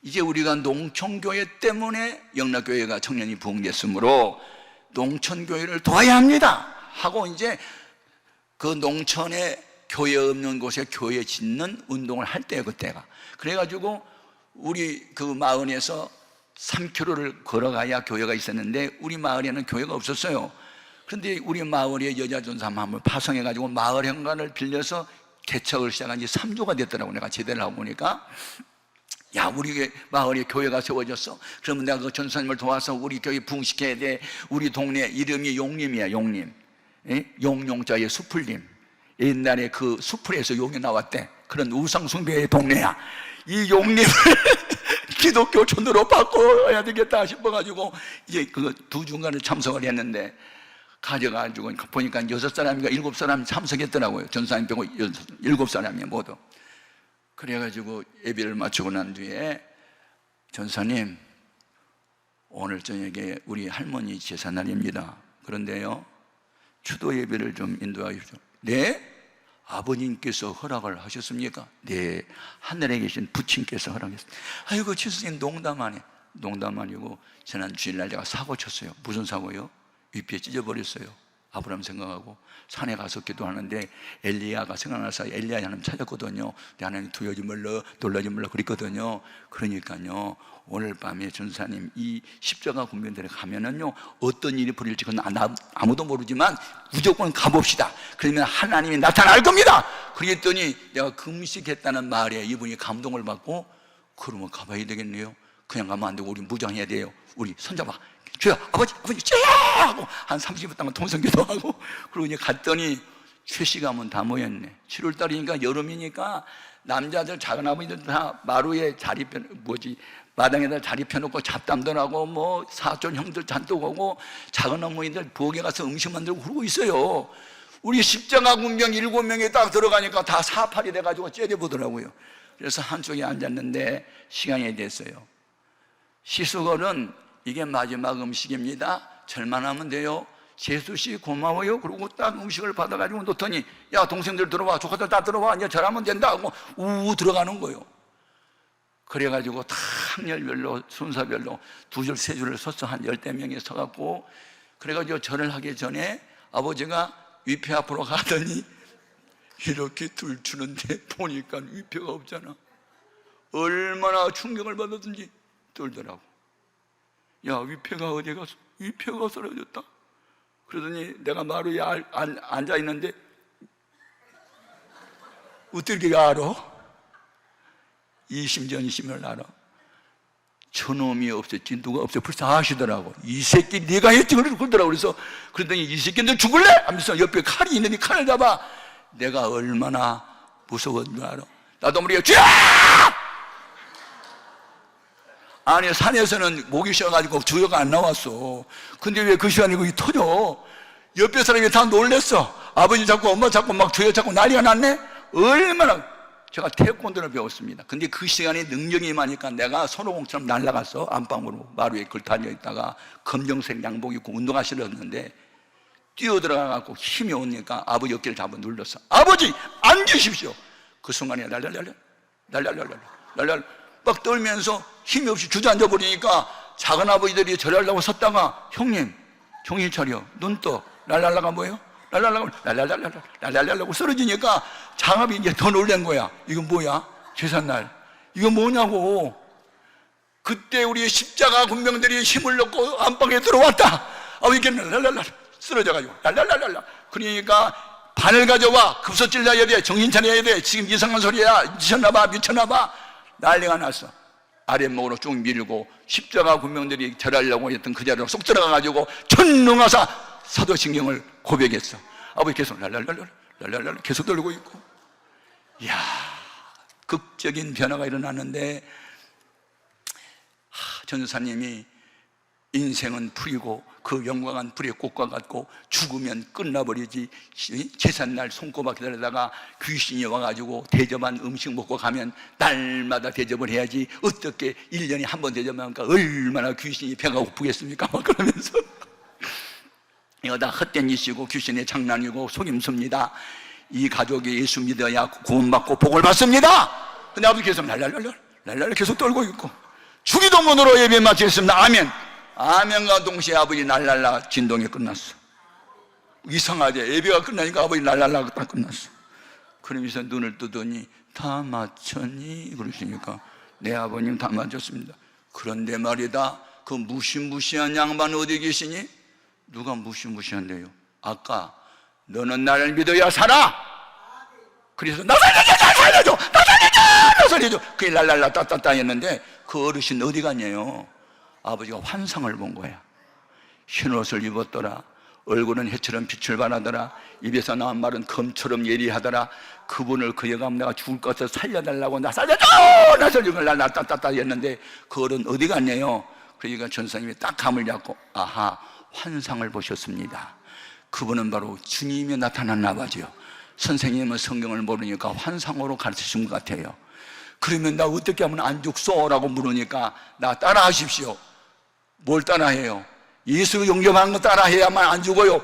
이제 우리가 농촌교회 때문에 영락교회가 청년이 부흥됐으므로 농촌교회를 도와야 합니다 하고 이제 그 농촌에 교회 없는 곳에 교회 짓는 운동을 할 때예요, 그때가. 그래가지고 우리 그 마을에서 3km를 걸어가야 교회가 있었는데 우리 마을에는 교회가 없었어요. 그런데 우리 마을에 여자전사함을 파송해가지고 마을 현관을 빌려서 개척을 시작한 지 3주가 됐더라고. 내가 제대를 하고 보니까 야, 우리 마을에 교회가 세워졌어. 그러면 내가 그 전사님을 도와서 우리 교회 부흥시켜야 돼. 우리 동네 이름이 용림이야, 용림. 용용자의 수풀림. 옛날에 그 수풀에서 용이 나왔대. 그런 우상숭배의 동네야. 이 용림을 기독교촌으로 바꿔야 되겠다 싶어가지고 이제 그 두 중간에 참석을 했는데 가져가지고 보니까 6사람인가 7사람이 참석했더라고요. 전사님 빼고 7사람이 모두. 그래가지고 예배를 마치고 난 뒤에 전사님, 오늘 저녁에 우리 할머니 제사날입니다. 그런데요, 추도 예배를 좀 인도해 주십시오. 네? 아버님께서 허락을 하셨습니까? 네, 하늘에 계신 부친께서 허락했습니다. 아이고, 지수님 농담 안 해. 농담 아니고 지난 주일날 제가 사고 쳤어요. 무슨 사고요? 위패 찢어버렸어요. 아브라함 생각하고 산에 가서 기도하는데 엘리야가 생각나서 엘리야 하나님 찾았거든요. 근데 하나님 두려워하지 말라, 놀라지 말라 그랬거든요. 그러니까요, 오늘 밤에 전사님 이 십자가 군병대에 가면은요 어떤 일이 벌일지 그건 아무도 모르지만 무조건 가봅시다. 그러면 하나님이 나타날 겁니다. 그랬더니 내가 금식했다는 말에 이분이 감동을 받고 그러면 가봐야 되겠네요. 그냥 가면 안 되고 우리 무장해야 돼요. 우리 손잡아, 주여, 아버지 쫙 하고 한 30분 동안 통성기도하고 그리고 이제 갔더니 최씨가면 다 모였네. 7월달이니까 여름이니까 남자들 작은 아버지들 다 마루에 자리 마당에다 자리 펴놓고 잡담들 하고 뭐 사촌 형들 잔뜩 오고 작은 어머니들 부엌에 가서 음식 만들고 그러고 있어요. 우리 십자가 군병 7명이 딱 들어가니까 다 사팔이 돼가지고 째려보더라고요. 그래서 한쪽에 앉았는데 시간이 됐어요. 시수걸은 이게 마지막 음식입니다. 절만하면 돼요. 재수씨 고마워요. 그러고 딱 음식을 받아가지고 놓더니 야, 동생들 들어와, 조카들 다 들어와, 이제 절하면 된다 하고 우 들어가는 거예요. 그래가지고 다 학렬별로 순서별로 2줄 3줄을 서서 한 10대 명이 서갖고 그래가지고 절을 하기 전에 아버지가 위패 앞으로 가더니 이렇게 들추는데 보니까 위패가 없잖아. 얼마나 충격을 받았든지 떨더라고. 야, 위패가 어디 갔어? 위패가 쓰러졌다. 그러더니 내가 마루에 앉아있는데 어떻게 알아? 이 심정이심을 알아? 저놈이 없었지 누가 없어 벌써 아시더라고. 이 새끼 네가 했지 그러더라고. 그러더니 이 새끼 너 죽을래? 하면서 옆에 칼이 있는데 칼을 잡아. 내가 얼마나 무서웠는 줄 알아? 나도 모르게 쥐야! 아니, 산에서는 목이 쉬어가지고 주여가 안 나왔어. 근데 왜 그 시간에 거기 터져? 옆에 사람이 다 놀랬어. 아버지 잡고 엄마 잡고 막 주여 잡고 난리가 났네. 얼마나. 제가 태권도를 배웠습니다. 근데 그 시간에 능력이 임하니까 내가 손오공처럼 날아갔어. 안방으로 마루에 걸 달려있다가 검정색 양복 입고 운동화 신었는데 뛰어들어가갖고 힘이 오니까 아버지 어깨를 잡아 눌렀어. 아버지 앉으십시오. 그 순간에 날랄랄랄 막 떨면서 힘이 없이 주저앉아 버리니까 작은 아버지들이 절하려고 섰다가 형님 정신 차려, 눈 떠. 랄랄라가 뭐예요? 랄랄랄라고 쓰러지니까 장합이 이제 더 놀란 거야. 이건 뭐야? 제삿날. 이거 뭐냐고. 그때 우리 십자가 군병들이 힘을 넣고 안방에 들어왔다. 이게 랄랄랄 쓰러져가지고 랄랄랄랄. 그러니까 바늘 가져와. 급소 찔러야 돼. 정신 차려야 돼. 지금 이상한 소리야. 미쳤나봐. 난리가 났어. 아랫목으로 쭉 밀고 십자가 군병들이 절하려고 했던 그 자리로 쏙 들어가가지고 전능하사 사도신경을 고백했어. 아버지 계속 랄랄랄랄 계속 돌고 있고, 이야, 극적인 변화가 일어나는데 전사님이 인생은 풀이고 그 영광한 불의 꽃과 같고 죽으면 끝나버리지, 제삿날 손꼽아 기다리다가 귀신이 와가지고 대접한 음식 먹고 가면 날마다 대접을 해야지 어떻게 1년에 한 번 대접하니까 얼마나 귀신이 배가 고프겠습니까? 막 그러면서 이거 다 헛된 짓이고 귀신의 장난이고 속임수입니다. 이 가족이 예수 믿어야 구원받고 복을 받습니다. 근데 아버지 계속 랄랄랄랄 계속 떨고 있고, 주기도문으로 예배 마치겠습니다. 아멘. 아멘과 동시에 아버지 랄랄라 진동이 끝났어. 이상하지? 예배가 끝나니까 아버지 랄랄라가 딱 끝났어. 그러면서 눈을 뜨더니 다 마쳤니? 그러시니까 네 아버님 다 마쳤습니다. 그런데 말이다, 그 무시무시한 양반 어디 계시니? 누가 무시무시한데요? 아까 너는 나를 믿어야 살아. 그래서 나 살려줘. 그게 랄랄라 따따따 했는데 그 어르신 어디 갔냐요? 아버지가 환상을 본 거야. 흰옷을 입었더라. 얼굴은 해처럼 빛을 발하더라. 입에서 나온 말은 검처럼 예리하더라. 그분을 그 여가 내가 죽을 것 같아서 살려달라고 나 살려줘! 나 따따따 했는데 그 어른 어디 갔냐요? 그러니까 전사님이 딱 감을 잡고 아하, 환상을 보셨습니다. 그분은 바로 주님이 나타났나 봐요. 선생님은 성경을 모르니까 환상으로 가르치신 것 같아요. 그러면 나 어떻게 하면 안 죽소? 라고 물으니까 나 따라 하십시오. 뭘 따라해요? 예수 영접하는 거 따라해야만 안 죽어요.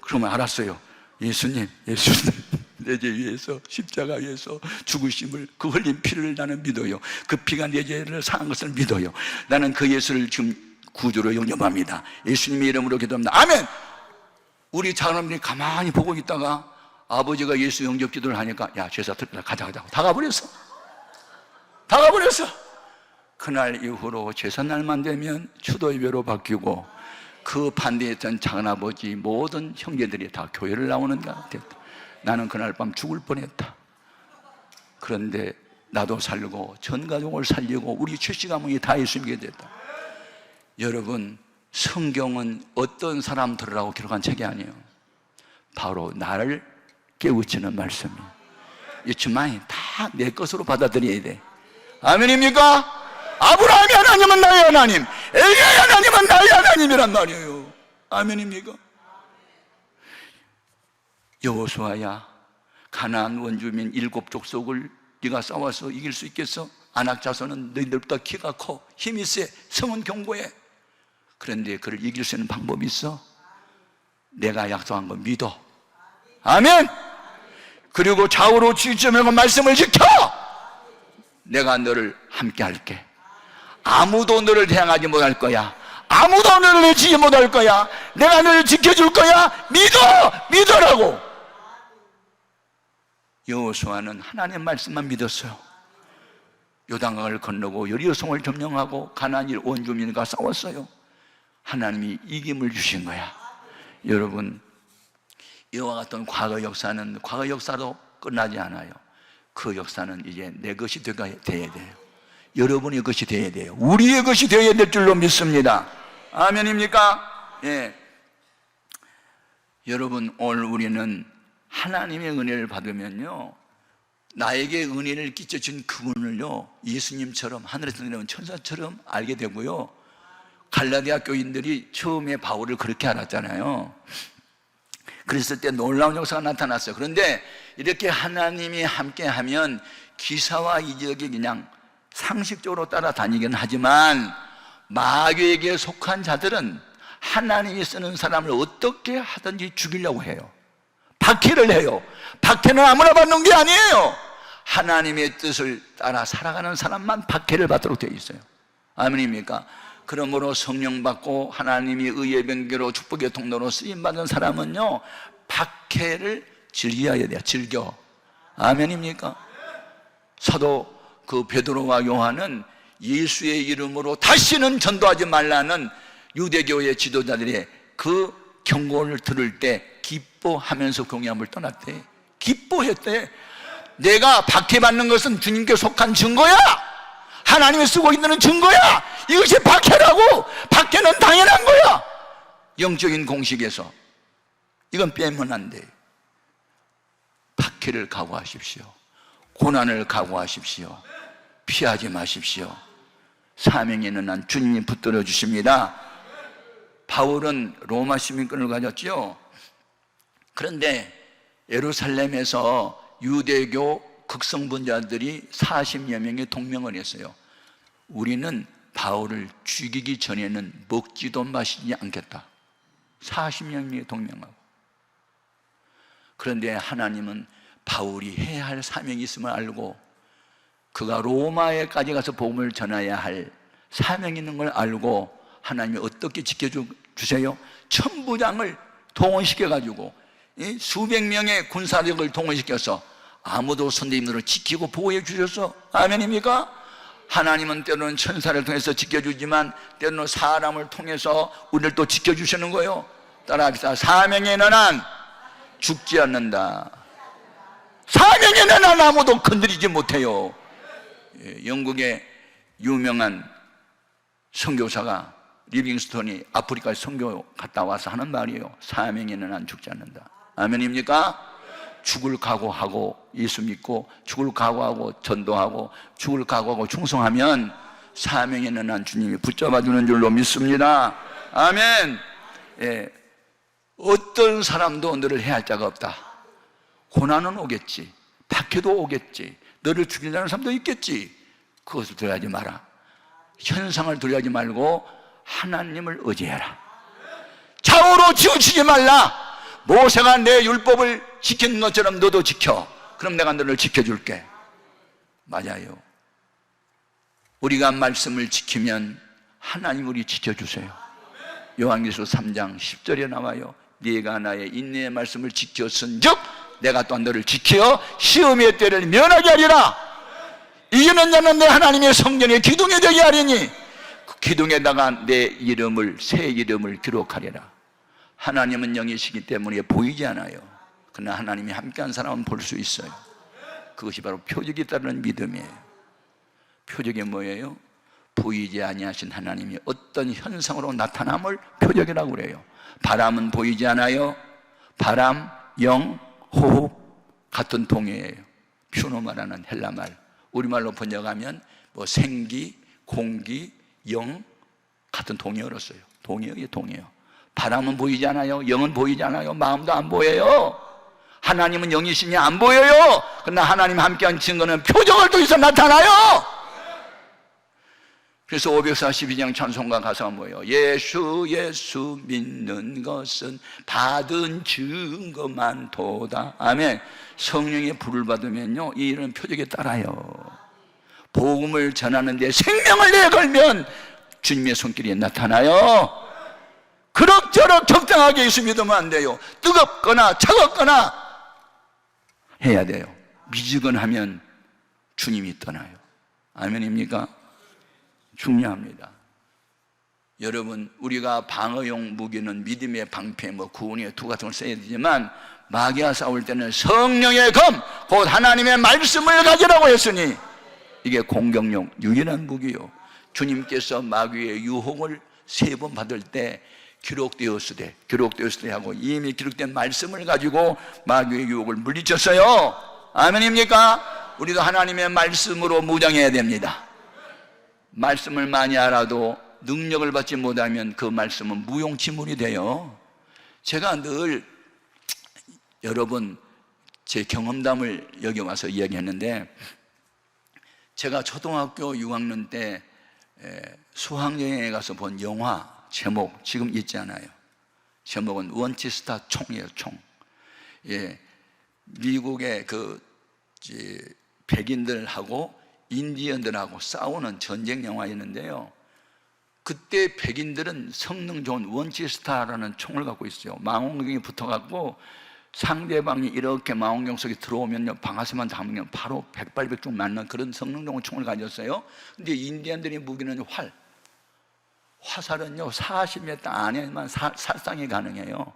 그러면 알았어요. 예수님 내 죄 위해서 십자가 위에서 죽으심을, 그 흘린 피를 나는 믿어요. 그 피가 내 죄를 사한 것을 믿어요. 나는 그 예수를 지금 구주로 영접합니다. 예수님의 이름으로 기도합니다. 아멘. 우리 자녀들이 가만히 보고 있다가 아버지가 예수 영접 기도를 하니까 야 제사 드리라 가자 다 가버렸어. 그날 이후로 제삿날만 되면 추도예배로 바뀌고 그 반대에 있던 작은아버지 모든 형제들이 다 교회를 나오는가 됐다. 나는 그날 밤 죽을 뻔했다. 그런데 나도 살고 전 가족을 살리고 우리 최씨 가문이 다 예수 믿게 됐다. 여러분, 성경은 어떤 사람들이라고 기록한 책이 아니에요. 바로 나를 깨우치는 말씀이에요. 이 주만이 다 내 것으로 받아들여야 돼. 아멘입니까? 아브라함이 하나님은 나의 하나님, 엘리야의 하나님은 나의 하나님이란 말이에요. 아멘입니까? 여호수아야, 가나안 원주민 7족속을 네가 싸워서 이길 수 있겠어? 아낙 자손은 너희들보다 키가 커, 힘이 세, 성은 견고해. 그런데 그를 이길 수 있는 방법이 있어. 내가 약속한 거 믿어. 아멘. 그리고 좌우로 치우쳐 말고 말씀을 지켜. 내가 너를 함께 할게. 아무도 너를 대항하지 못할 거야. 아무도 너를 해치지 못할 거야. 내가 너를 지켜줄 거야. 믿어라고. 여호수아는 하나님의 말씀만 믿었어요. 요단강을 건너고 여리고성을 점령하고 가나안 원주민과 싸웠어요. 하나님이 이김을 주신 거야. 여러분, 이와 같은 과거 역사는 과거 역사로 끝나지 않아요. 그 역사는 이제 내 것이 돼야 돼요. 여러분의 것이 돼야 돼요. 우리의 것이 되어야 될 줄로 믿습니다. 아멘입니까? 예. 여러분, 오늘 우리는 하나님의 은혜를 받으면요, 나에게 은혜를 끼쳐준 그분을요, 예수님처럼 하늘에서 내려온 천사처럼 알게 되고요. 갈라디아 교인들이 처음에 바울을 그렇게 알았잖아요. 그랬을 때 놀라운 역사가 나타났어요. 그런데 이렇게 하나님이 함께하면 기사와 이적이 그냥 상식적으로 따라다니긴 하지만 마귀에게 속한 자들은 하나님이 쓰는 사람을 어떻게 하든지 죽이려고 해요. 박해를 해요. 박해는 아무나 받는 게 아니에요. 하나님의 뜻을 따라 살아가는 사람만 박해를 받도록 되어 있어요. 아멘입니까? 그러므로 성령 받고 하나님이 의의 변개로 축복의 통로로 쓰임받은 사람은요, 박해를 즐겨야 돼요. 즐겨. 아멘입니까? 사도 그 베드로와 요한은 예수의 이름으로 다시는 전도하지 말라는 유대교의 지도자들의 그 경고를 들을 때 기뻐하면서 공양을 떠났대. 기뻐했대. 내가 박해받는 것은 주님께 속한 증거야. 하나님이 쓰고 있는 증거야. 이것이 박해라고. 박해는 당연한 거야. 영적인 공식에서 이건 빼면 안 돼. 박해를 각오하십시오. 고난을 각오하십시오. 피하지 마십시오. 사명에는 난 주님이 붙들어 주십니다. 바울은 로마 시민권을 가졌죠. 그런데 예루살렘에서 유대교 극성분자들이 40여 명이 동맹을 했어요. 우리는 바울을 죽이기 전에는 먹지도 마시지 않겠다. 40여 명이 동맹하고. 그런데 하나님은 바울이 해야 할 사명이 있음을 알고 그가 로마에까지 가서 복음을 전해야 할 사명이 있는 걸 알고 하나님이 어떻게 지켜주세요? 천부장을 동원시켜가지고 수백 명의 군사력을 동원시켜서 아무도 선생님들을 지키고 보호해 주셔서 아멘입니까? 하나님은 때로는 천사를 통해서 지켜주지만 때로는 사람을 통해서 우리를 또 지켜주시는 거예요. 따라합시다. 사명에 너는 죽지 않는다. 사명에 너는 아무도 건드리지 못해요. 영국의 유명한 선교사가 리빙스톤이 아프리카에 선교 갔다 와서 하는 말이에요. 사명에는 난 죽지 않는다. 아멘입니까? 죽을 각오하고 예수 믿고 죽을 각오하고 전도하고 죽을 각오하고 충성하면 사명에는 난 주님이 붙잡아주는 줄로 믿습니다. 아멘. 예. 어떤 사람도 너를 해할 자가 없다. 고난은 오겠지, 박해도 오겠지, 너를 죽이려는 사람도 있겠지. 그것을 두려워하지 마라. 현상을 두려워하지 말고 하나님을 의지해라. 좌우로 치우치지 말라. 모세가 내 율법을 지키는 것처럼 너도 지켜. 그럼 내가 너를 지켜줄게. 맞아요. 우리가 말씀을 지키면 하나님 우리 지켜주세요. 요한계시록 3장 10절에 나와요. 네가 나의 인내의 말씀을 지켰은즉 내가 또한 너를 지켜 시험의 때를 면하게 하리라. 이기는 자는 내 하나님의 성전의 기둥이 되게 하리니 그 기둥에다가 내 이름을, 새 이름을 기록하리라. 하나님은 영이시기 때문에 보이지 않아요. 그러나 하나님이 함께한 사람은 볼 수 있어요. 그것이 바로 표적에 따르는 믿음이에요. 표적이 뭐예요? 보이지 아니하신 하나님이 어떤 현상으로 나타남을 표적이라고 그래요. 바람은 보이지 않아요. 바람, 영, 호흡 같은 동해예요. 퓨노마라는 헬라말, 우리말로 번역하면 뭐 생기, 공기, 영 같은 동해어로 써요. 동해어예요, 동해어. 바람은 보이지 않아요. 영은 보이지 않아요. 마음도 안 보여요. 하나님은 영이시니 안 보여요. 그러나 하나님 함께한 증거는 표적을 통해서 나타나요. 그래서 542장 찬송가 가사가 뭐예요? 예수 예수 믿는 것은 받은 증거만 도다. 아멘. 성령의 불을 받으면요 이 일은 표적에 따라요. 복음을 전하는데 생명을 내걸면 주님의 손길이 나타나요. 그럭저럭 적당하게 예수 믿으면 안 돼요. 뜨겁거나 차갑거나 해야 돼요. 미지근하면 주님이 떠나요. 아멘입니까? 중요합니다. 여러분, 우리가 방어용 무기는 믿음의 방패, 구원의 두 같은 걸 써야 되지만 마귀와 싸울 때는 성령의 검, 곧 하나님의 말씀을 가지라고 했으니 이게 공격용 유일한 무기요. 주님께서 마귀의 유혹을 3번 받을 때 기록되었으되 하고 이미 기록된 말씀을 가지고 마귀의 유혹을 물리쳤어요. 아멘입니까? 우리도 하나님의 말씀으로 무장해야 됩니다. 말씀을 많이 알아도 능력을 받지 못하면 그 말씀은 무용지물이 돼요. 제가 늘 여러분 제 경험담을 여기 와서 이야기했는데, 제가 초등학교 6학년 때 수학여행에 가서 본 영화 제목 지금 있지 않아요. 제목은 원치스타 총이에요. 총. 예, 미국의 백인들하고 인디언들하고 싸우는 전쟁 영화였는데요, 그때 백인들은 성능 좋은 원치스타라는 총을 갖고 있어요. 망원경이 붙어갖고 상대방이 이렇게 망원경 속에 들어오면요 방아쇠만 잡으면 바로 백발백중 맞는 그런 성능 좋은 총을 가졌어요. 근데 인디언들의 무기는 화살은요 40m 안에만 살상이 가능해요.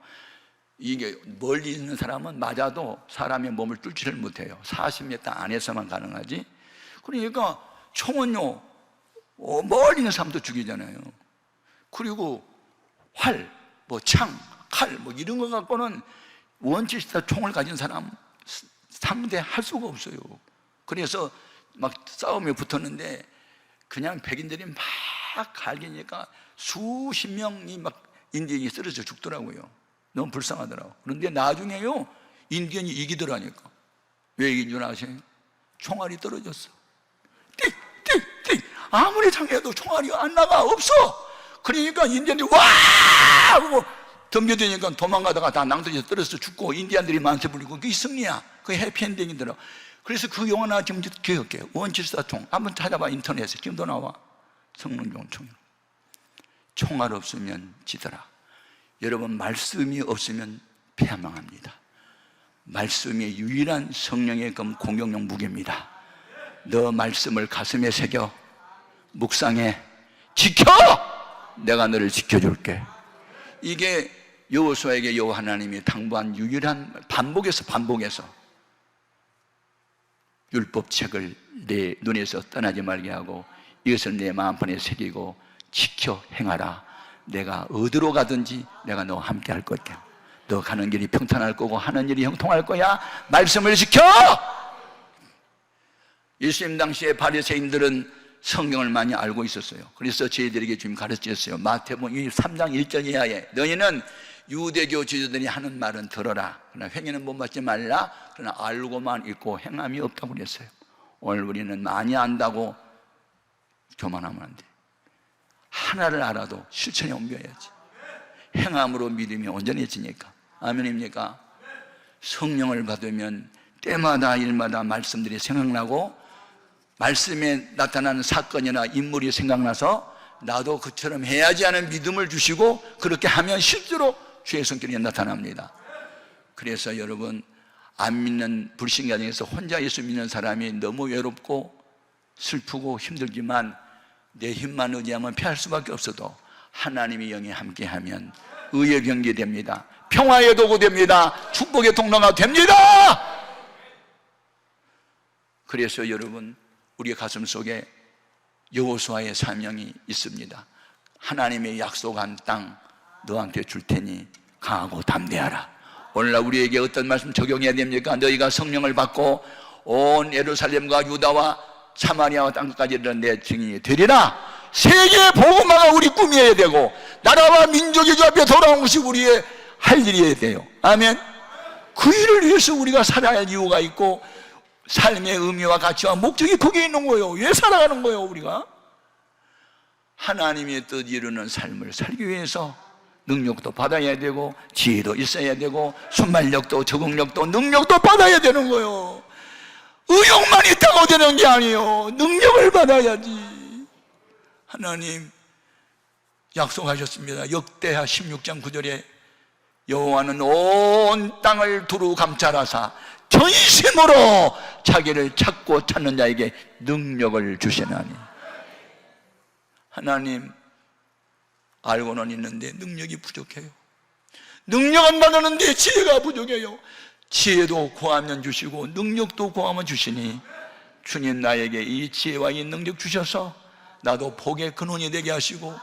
이게 멀리 있는 사람은 맞아도 사람의 몸을 뚫지를 못해요. 40m 안에서만 가능하지. 그러니까 총은요 멀리 있는 사람도 죽이잖아요. 그리고 활, 창, 칼 이런 거 갖고는 원치스타 총을 가진 사람 상대할 수가 없어요. 그래서 막 싸움에 붙었는데 그냥 백인들이 막 갈기니까 수십 명이 막 인디언이 쓰러져 죽더라고요. 너무 불쌍하더라고요. 그런데 나중에요 인디언이 이기더라니까. 왜 이긴 줄 아세요? 총알이 떨어졌어. 띡 아무리 장해도 총알이 안 나가. 없어. 그러니까 인디언들이 와 하고 덤벼드니까 도망가다가 다 낭떠러지에서 떨어져서 죽고 인디안들이 만세 부리고 그게 승리야. 그게 해피엔딩이더라. 그래서 그 영화 나 지금 기억해. 원칠사총 한번 찾아봐. 인터넷에 지금도 나와. 성능용 총알. 총알 없으면 지더라. 여러분, 말씀이 없으면 패망합니다. 말씀이 유일한 성령의 검 공격용 무기입니다. 너 말씀을 가슴에 새겨 묵상해. 지켜! 내가 너를 지켜줄게. 이게 여호수아에게 여호와 하나님이 당부한 유일한, 반복해서 율법책을 내 눈에서 떠나지 말게 하고 이것을 내 마음판에 새기고 지켜 행하라. 내가 어디로 가든지 내가 너와 함께 할 거야. 너 가는 길이 평탄할 거고 하는 일이 형통할 거야. 말씀을 지켜! 예수님 당시에 바리새인들은 성경을 많이 알고 있었어요. 그래서 저희들에게 지금 가르쳤어요. 마태복음 3장 1절 이하에 너희는 유대교 지도자들이 하는 말은 들어라. 그러나 횡의는 본받지 말라. 그러나 알고만 있고 행함이 없다고 그랬어요. 오늘 우리는 많이 안다고 교만하면 안 돼. 하나를 알아도 실천에 옮겨야지. 행함으로 믿음이 온전해지니까. 아멘입니까? 성령을 받으면 때마다 일마다 말씀들이 생각나고 말씀에 나타나는 사건이나 인물이 생각나서 나도 그처럼 해야지 하는 믿음을 주시고 그렇게 하면 실제로 주의 성격이 나타납니다. 그래서 여러분, 안 믿는 불신 가정에서 혼자 예수 믿는 사람이 너무 외롭고 슬프고 힘들지만 내 힘만 의지하면 피할 수밖에 없어도 하나님의 영이 함께하면 의의 경계 됩니다. 평화의 도구 됩니다. 축복의 통로가 됩니다. 그래서 여러분, 우리의 가슴 속에 여호수아의 사명이 있습니다. 하나님의 약속한 땅 너한테 줄 테니 강하고 담대하라. 오늘날 우리에게 어떤 말씀 적용해야 됩니까? 너희가 성령을 받고 온 예루살렘과 유다와 사마리아와 땅끝까지 이르는 내 증인이 되리라. 세계 복음화가 우리 꿈이어야 되고 나라와 민족의 주 앞에 돌아온 것이 우리의 할 일이어야 돼요. 아멘. 그 일을 위해서 우리가 살아야 할 이유가 있고 삶의 의미와 가치와 목적이 거기에 있는 거예요. 왜 살아가는 거예요? 우리가 하나님의 뜻 이루는 삶을 살기 위해서 능력도 받아야 되고 지혜도 있어야 되고 순발력도 적응력도 능력도 받아야 되는 거예요. 의욕만 있다고 되는 게 아니에요. 능력을 받아야지. 하나님 약속하셨습니다. 역대하 16장 9절에 여호와는 온 땅을 두루 감찰하사 전심으로 자기를 찾고 찾는 자에게 능력을 주시나니. 하나님 알고는 있는데 능력이 부족해요. 능력은 받았는데 지혜가 부족해요. 지혜도 구하면 주시고 능력도 구하면 주시니 주님 나에게 이 지혜와 이 능력 주셔서 나도 복의 근원이 되게 하시고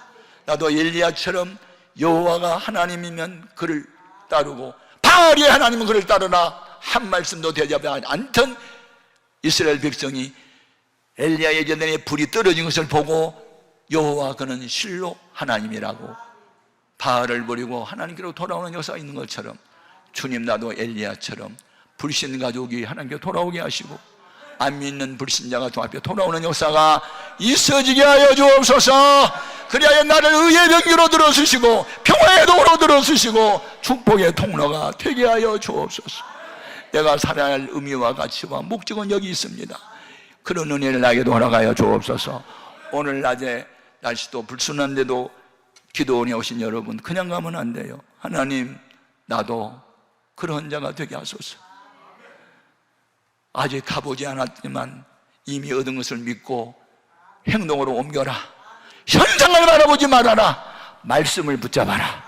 나도 엘리야처럼 여호와가 하나님이면 그를 따르고 바알이 하나님은 그를 따르라 한 말씀도 대답하지 않던 이스라엘 백성이 엘리야의 전에 불이 떨어진 것을 보고 여호와 그는 실로 하나님이라고 바알을 버리고 하나님께로 돌아오는 역사가 있는 것처럼 주님 나도 엘리야처럼 불신 가족이 하나님께 돌아오게 하시고 안 믿는 불신자가 주 앞에 돌아오는 역사가 있어지게 하여 주옵소서. 그리하여 나를 의의 병기로 들어주시고 평화의 도로 들어주시고 축복의 통로가 되게 하여 주옵소서. 내가 살아야 할 의미와 가치와 목적은 여기 있습니다. 그런 은혜를 나에게 돌아가여 주옵소서. 오늘 낮에 날씨도 불순한데도 기도원에 오신 여러분 그냥 가면 안 돼요. 하나님 나도 그런 자가 되게 하소서. 아직 가보지 않았지만 이미 얻은 것을 믿고 행동으로 옮겨라. 현상을 바라보지 말아라. 말씀을 붙잡아라.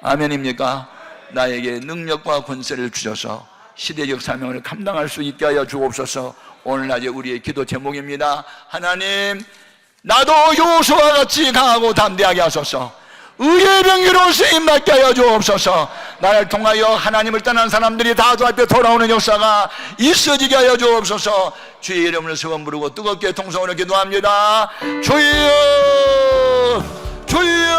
아멘입니까? 나에게 능력과 권세를 주셔서 시대적 사명을 감당할 수 있게 하여 주옵소서. 오늘 낮에 우리의 기도 제목입니다. 하나님 나도 여호수아와 같이 강하고 담대하게 하소서. 의의 병기로 쓰임받게 하여 주옵소서. 나를 통하여 하나님을 떠난 사람들이 다 주 앞에 돌아오는 역사가 있어지게 하여 주옵소서. 주의 이름을 소원 부르고 뜨겁게 통성으로 기도합니다. 주여 주여